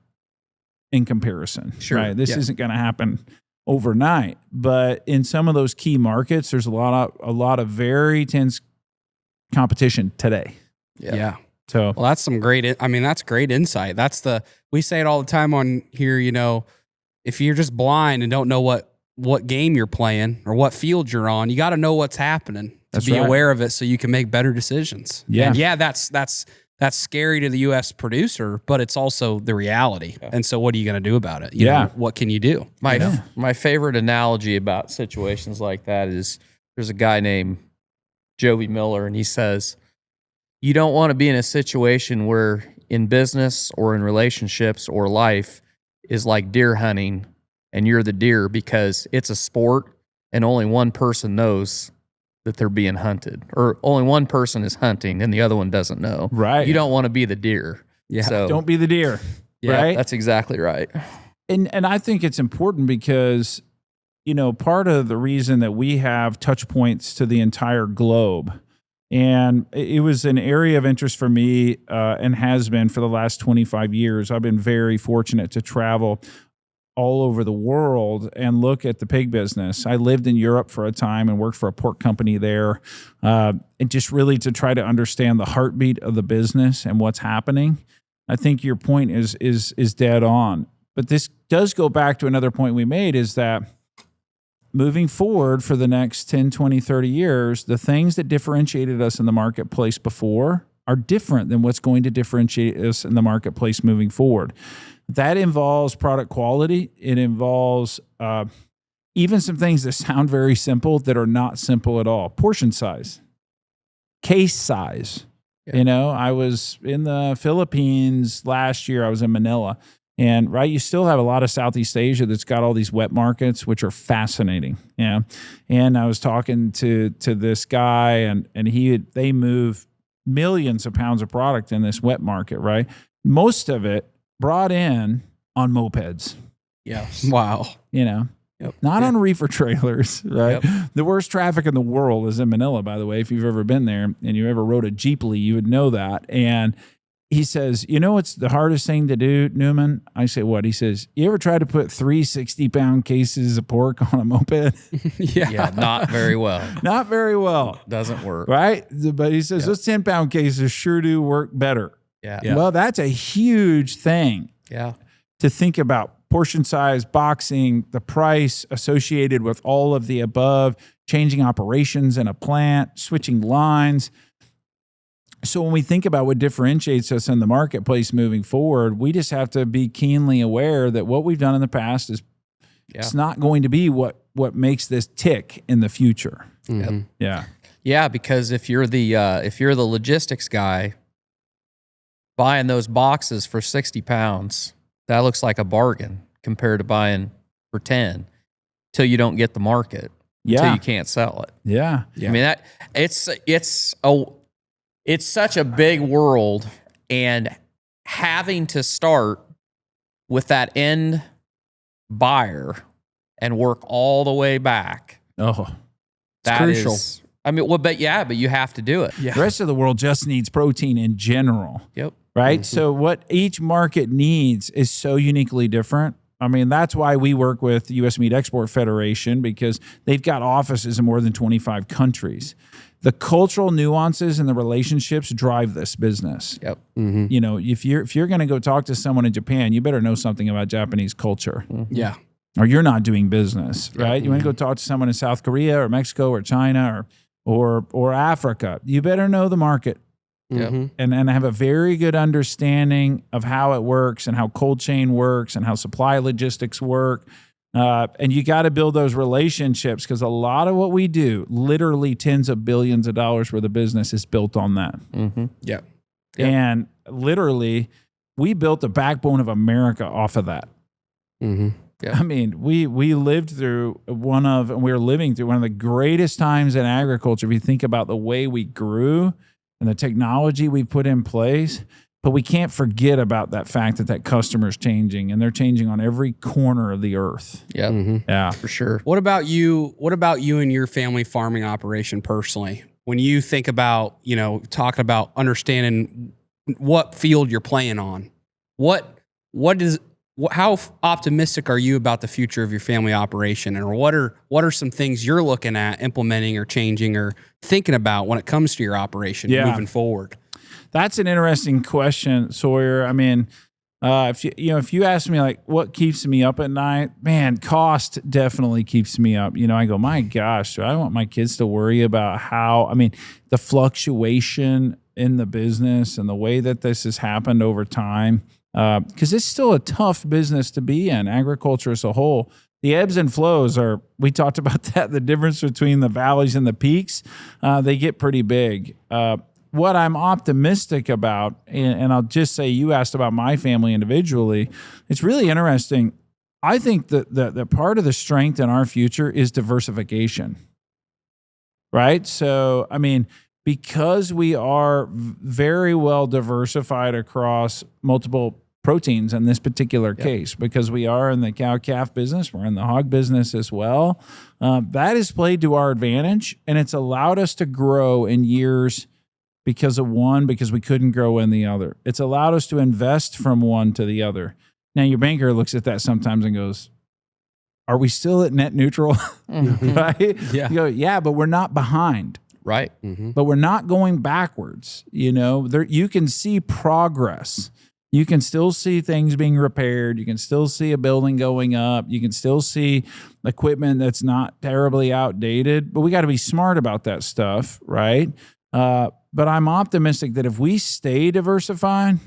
in comparison. Sure. Right? This isn't going to happen overnight, but in some of those key markets, there's a lot of very tense competition today. Yeah. So, well, that's that's great insight. We say it all the time on here, if you're just blind and don't know what game you're playing or what field you're on, you got to know what's happening to be aware of it so you can make better decisions. Yeah. And that's scary to the U.S. producer, but it's also the reality. Yeah. And so what are you going to do about it? You know, what can you do? My favorite analogy about situations like that is there's a guy named Joey Miller, and he says, you don't want to be in a situation where in business or in relationships or life is like deer hunting and you're the deer because it's a sport and only one person knows that they're being hunted, or only one person is hunting and the other one doesn't know. Right. You don't want to be the deer. Yeah. So, don't be the deer. Right. That's exactly right. And I think it's important because, part of the reason that we have touch points to the entire globe, and it was an area of interest for me and has been for the last 25 years. I've been very fortunate to travel all over the world and look at the pig business. I lived in Europe for a time and worked for a pork company there, and just really to try to understand the heartbeat of the business and what's happening. I think your point is dead on. But this does go back to another point we made, is that moving forward for the next 10, 20, 30 years, the things that differentiated us in the marketplace before are different than what's going to differentiate us in the marketplace moving forward. That involves product quality. It involves even some things that sound very simple that are not simple at all. Portion size, case size. Yeah. I was in the Philippines last year. I was in Manila. And you still have a lot of Southeast Asia that's got all these wet markets, which are fascinating. Yeah. And I was talking to this guy, and they move millions of pounds of product in this wet market, right? Most of it brought in on mopeds. Yes. Wow. Not on reefer trailers, right? Yep. The worst traffic in the world is in Manila, by the way. If you've ever been there and you ever rode a Jeeply, you would know that. And he says, what's the hardest thing to do, Newman? I say, what? He says, you ever try to put 3 60-pound cases of pork on a moped? Yeah, not very well. Not very well. Doesn't work. Right? But he says, those 10-pound cases sure do work better. Yeah. Well, that's a huge thing. Yeah. To think about portion size, boxing, the price associated with all of the above, changing operations in a plant, switching lines. So when we think about what differentiates us in the marketplace moving forward, we just have to be keenly aware that what we've done in the past is it's not going to be what makes this tick in the future. Mm-hmm. Yeah. Yeah, because if you're the logistics guy buying those boxes for 60 pounds, that looks like a bargain compared to buying for 10 till you don't get the market, until you can't sell it. Yeah. I mean, that it's such a big world, and having to start with that end buyer and work all the way back. Oh, That crucial. is, I mean, well, but you have to do it. Yeah. the rest of the world just needs protein in general. Yep. Right. Mm-hmm. So what each market needs is so uniquely different. I mean, that's why we work with the U.S. Meat Export Federation, because they've got offices in more than 25 countries. The cultural nuances and the relationships drive this business. Yep. Mm-hmm. You know, if you're going to go talk to someone in Japan, you better know something about Japanese culture. Mm-hmm. Yeah. Or you're not doing business, right? You want to go talk to someone in South Korea or Mexico or China or Africa. You better know the market. Yep. And have a very good understanding of how it works and how cold chain works and how supply logistics work. And you got to build those relationships, because a lot of what we do, literally tens of billions of dollars worth of business, is built on that. Mm-hmm. Yeah. Yep. And literally, we built the backbone of America off of that. Mm-hmm. Yep. I mean, we lived through we're living through one of the greatest times in agriculture. If you think about the way we grew and the technology we put in place, but we can't forget about that fact that customer's changing, and they're changing on every corner of the earth. Yeah. Mm-hmm. Yeah. For sure. What about you? What about you and your family farming operation personally? When you think about, talking about understanding what field you're playing on, how optimistic are you about the future of your family operation, and what are some things you're looking at implementing or changing or thinking about when it comes to your operation moving forward? That's an interesting question, Sawyer. I mean, if you ask me like what keeps me up at night, man, cost definitely keeps me up. I go, my gosh, do I want my kids to worry about the fluctuation in the business and the way that this has happened over time? Because it's still a tough business to be in, agriculture as a whole. The ebbs and flows we talked about that, the difference between the valleys and the peaks, they get pretty big. What I'm optimistic about, and I'll just say, you asked about my family individually, it's really interesting. I think that part of the strength in our future is diversification, right? So, because we are very well diversified across multiple proteins in this particular case, because we are in the cow-calf business, we're in the hog business as well, that has played to our advantage, and it's allowed us to grow in years because we couldn't grow in the other. It's allowed us to invest from one to the other. Now, your banker looks at that sometimes and goes, are we still at net neutral? Mm-hmm. Right? Yeah. You go, yeah, but we're not behind. Right. Mm-hmm. But we're not going backwards. You can see progress. You can still see things being repaired. You can still see a building going up. You can still see equipment that's not terribly outdated. But we got to be smart about that stuff, right? But I'm optimistic that if we stay diversified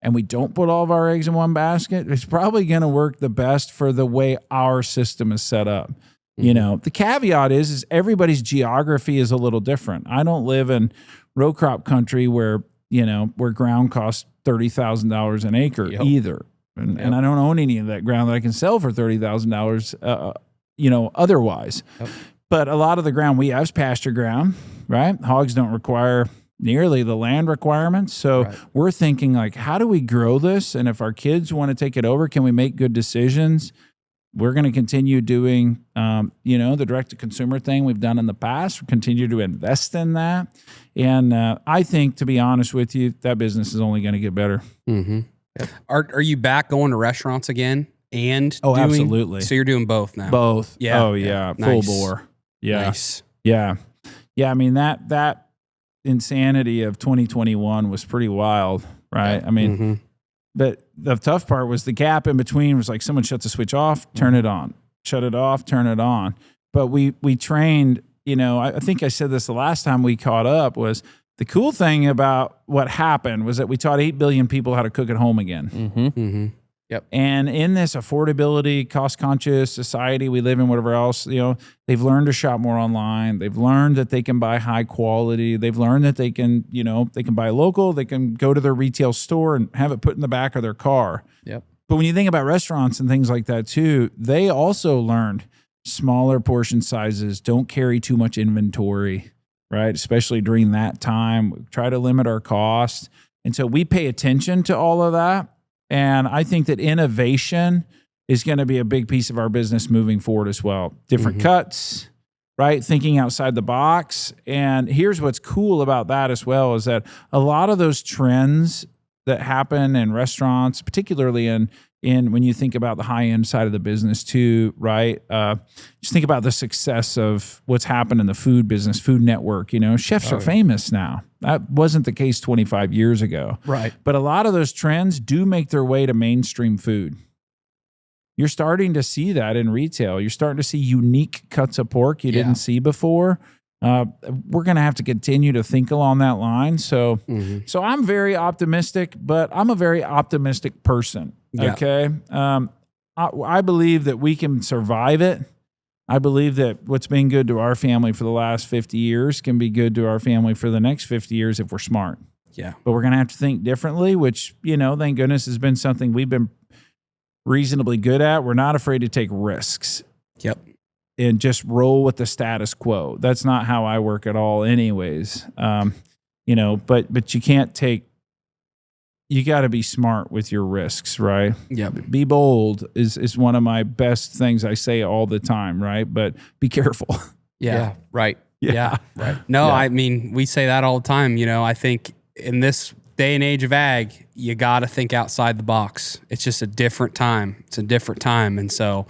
and we don't put all of our eggs in one basket, it's probably going to work the best for the way our system is set up. Mm-hmm. The caveat is everybody's geography is a little different. I don't live in row crop country where ground costs $30,000 an acre either. And I don't own any of that ground that I can sell for $30,000, otherwise. Yep. But a lot of the ground we have is pasture ground, right? Hogs don't require nearly the land requirements. So we're thinking like, how do we grow this? And if our kids want to take it over, can we make good decisions? We're going to continue doing, the direct-to-consumer thing we've done in the past. We'll continue to invest in that. And I think, to be honest with you, that business is only going to get better. Mm-hmm. Yep. Are you back going to restaurants again? Absolutely. So you're doing both now? Both. Yeah. Oh, yeah. Nice. Full bore. Yeah. Nice. Yeah. Yeah. That insanity of 2021 was pretty wild, right? Mm-hmm. But the tough part was the gap in between was like someone shuts the switch off, turn it on, shut it off, turn it on. But we trained, I think I said this the last time we caught up, was the cool thing about what happened was that we taught 8 billion people how to cook at home again. Mm-hmm. Mm-hmm. Yep. And in this affordability, cost-conscious society we live in, whatever else, they've learned to shop more online. They've learned that they can buy high quality. They've learned that they can, they can buy local. They can go to their retail store and have it put in the back of their car. Yep. But when you think about restaurants and things like that too, they also learned smaller portion sizes, don't carry too much inventory, right? Especially during that time, we try to limit our costs. And so we pay attention to all of that. And I think that innovation is going to be a big piece of our business moving forward as well. Different cuts, right? Thinking outside the box. And here's what's cool about that as well is that a lot of those trends that happen in restaurants, particularly in when you think about the high end side of the business too, right? Just think about the success of what's happened in the food business, Food Network. Chefs are famous now. That wasn't the case 25 years ago. Right. But a lot of those trends do make their way to mainstream food. You're starting to see that in retail. You're starting to see unique cuts of pork you didn't see before. We're going to have to continue to think along that line. So I'm very optimistic, but I'm a very optimistic person. Yeah. Okay. I believe that we can survive it. I believe that what's been good to our family for the last 50 years can be good to our family for the next 50 years if we're smart. Yeah. But we're going to have to think differently, which, thank goodness has been something we've been reasonably good at. We're not afraid to take risks. Yep. And just roll with the status quo. That's not how I work at all anyways. But you can't you got to be smart with your risks, right? Yeah. Be bold is one of my best things I say all the time, right? But be careful. Yeah. Right. Yeah. Right. No, I mean, we say that all the time. I think in this day and age of ag, you got to think outside the box. It's just a different time. It's a different time. And so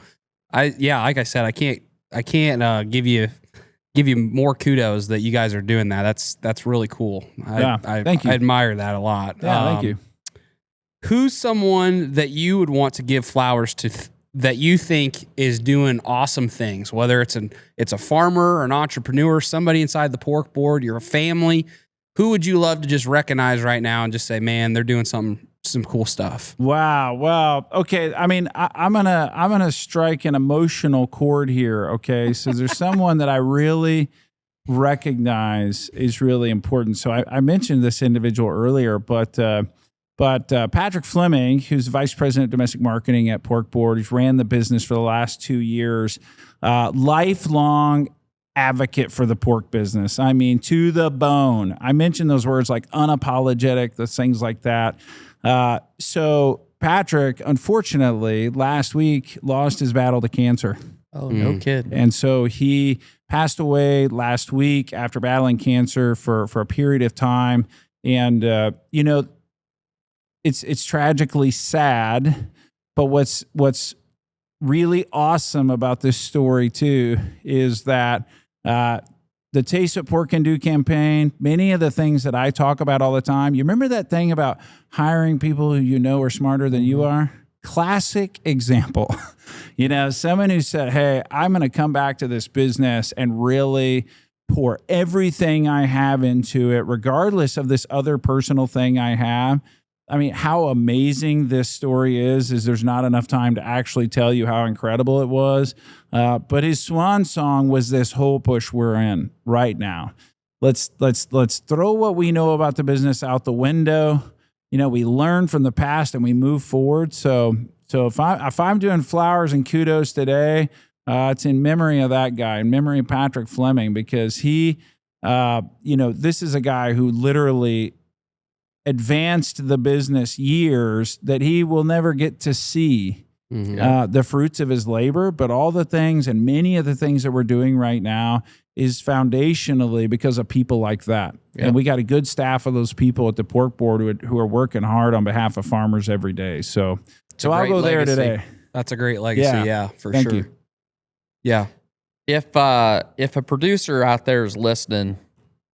like I said, I can't give you more kudos that you guys are doing that. That's really cool. Thank you. I admire that a lot. Yeah, thank you. Who's someone that you would want to give flowers to that you think is doing awesome things? Whether it's a farmer or an entrepreneur, somebody inside the pork board, your family. Who would you love to just recognize right now and just say, man, they're doing some cool stuff? Wow. Well, okay. I mean, I'm gonna strike an emotional chord here. Okay. So there's someone that I really recognize is really important. So I mentioned this individual earlier, but Patrick Fleming, who's vice president of domestic marketing at Pork Board, he's ran the business for the last 2 years, lifelong advocate for the pork business. I mean, to the bone. I mentioned those words like unapologetic, those things like that. So Patrick, unfortunately, last week lost his battle to cancer. Oh, no kidding. And so he passed away last week after battling cancer for a period of time. And, it's tragically sad, but what's really awesome about this story too is that the Taste What Pork Can Do campaign, many of the things that I talk about all the time, you remember that thing about hiring people who are smarter than you are? Classic example. Someone who said, hey, I'm going to come back to this business and really pour everything I have into it, regardless of this other personal thing I have. I mean, how amazing this story is there's not enough time to actually tell you how incredible it was. But his swan song was this whole push we're in right now. Let's throw what we know about the business out the window. We learn from the past and we move forward. So if I'm doing flowers and kudos today, it's in memory of that guy, in memory of Patrick Fleming, because he, this is a guy who literally advanced the business years that he will never get to see the fruits of his labor. But all the things and many of the things that we're doing right now is foundationally because of people like that. Yep. And we got a good staff of those people at the Pork Board who are working hard on behalf of farmers every day. So I'll go there today. That's a great legacy. Yeah, for Thank sure. You. Yeah. If a producer out there is listening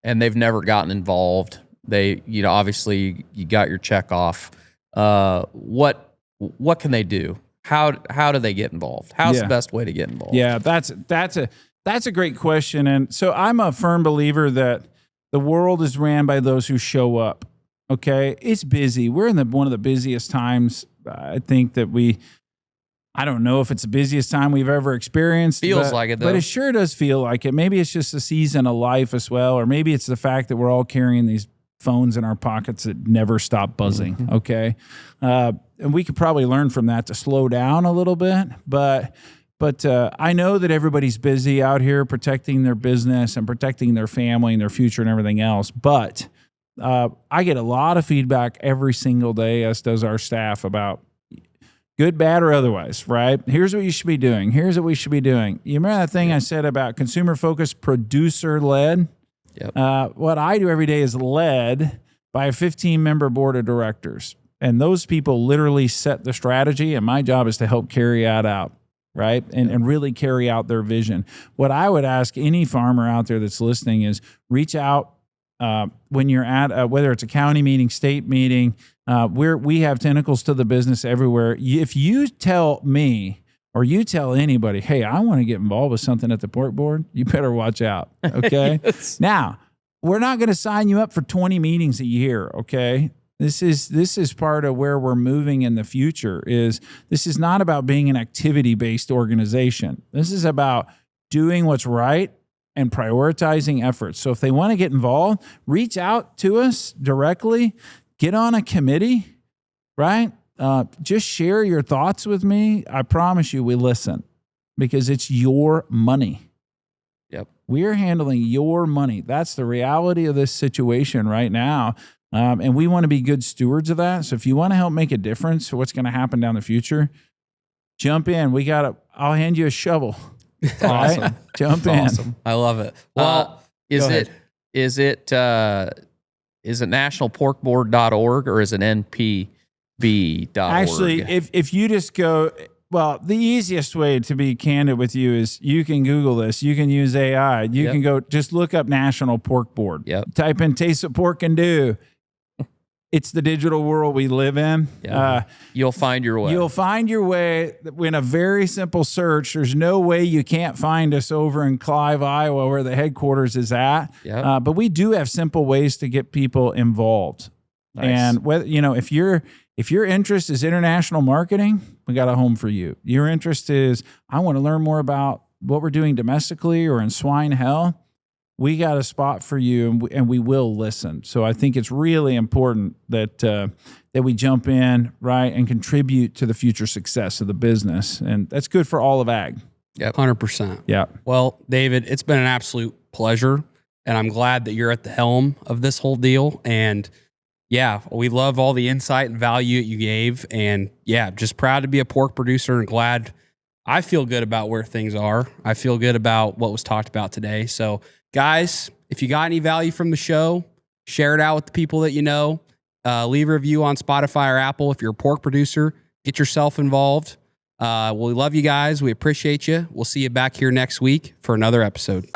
and they've never gotten involved, they, obviously you got your check off. what can they do? How do they get involved? How's the best way to get involved? Yeah, that's a great question. And so I'm a firm believer that the world is ran by those who show up. Okay, it's busy. We're in one of the busiest times. I think that I don't know if it's the busiest time we've ever experienced. Feels like it, though. But it sure does feel like it. Maybe it's just a season of life as well, or maybe it's the fact that we're all carrying these phones in our pockets that never stop buzzing. Mm-hmm. Okay, and we could probably learn from that to slow down a little bit. But I know that everybody's busy out here protecting their business and protecting their family and their future and everything else. But I get a lot of feedback every single day, as does our staff, about good, bad, or otherwise, right? Here's what you should be doing. Here's what we should be doing. You remember that thing I said about consumer-focused, producer-led? Yep. What I do every day is led by a 15-member board of directors. And those people literally set the strategy, and my job is to help carry that out, right? And really carry out their vision. What I would ask any farmer out there that's listening is reach out when you're at, whether it's a county meeting, state meeting, we have tentacles to the business everywhere. If you tell me or you tell anybody, hey, I want to get involved with something at the pork board, you better watch out, okay? Yes. Now, we're not going to sign you up for 20 meetings a year, okay? This is part of where we're moving in the future. This is not about being an activity-based organization. This is about doing what's right and prioritizing efforts. So if they want to get involved, reach out to us directly, get on a committee, right? Just share your thoughts with me. I promise you we listen because it's your money. Yep. We're handling your money. That's the reality of this situation right now. And we want to be good stewards of that. So if you want to help make a difference for what's going to happen down the future, jump in. I'll hand you a shovel. Awesome. Right? Jump in. Awesome. I love it. Well, is it nationalporkboard.org or is it npb.org? Actually, if you just go, well, the easiest way to be candid with you is you can Google this. You can use AI. You can go just look up National Pork Board. Yep. Type in Taste of Pork and Do. It's the digital world we live in. Yeah. You'll find your way. You'll find your way in a very simple search. There's no way you can't find us over in Clive, Iowa, where the headquarters is at. Yep. But we do have simple ways to get people involved. Nice. And whether if your interest is international marketing, we got a home for you. Your interest is I want to learn more about what we're doing domestically or in swine health. We got a spot for you, and we will listen. So I think it's really important that we jump in, right, and contribute to the future success of the business. And that's good for all of ag. Yep. 100%. Yeah. Well, David, it's been an absolute pleasure, and I'm glad that you're at the helm of this whole deal. And yeah, we love all the insight and value that you gave. And yeah, just proud to be a pork producer and glad. I feel good about where things are. I feel good about what was talked about today. So guys, if you got any value from the show, share it out with the people that you know. Leave a review on Spotify or Apple. If you're a pork producer, get yourself involved. We love you guys. We appreciate you. We'll see you back here next week for another episode.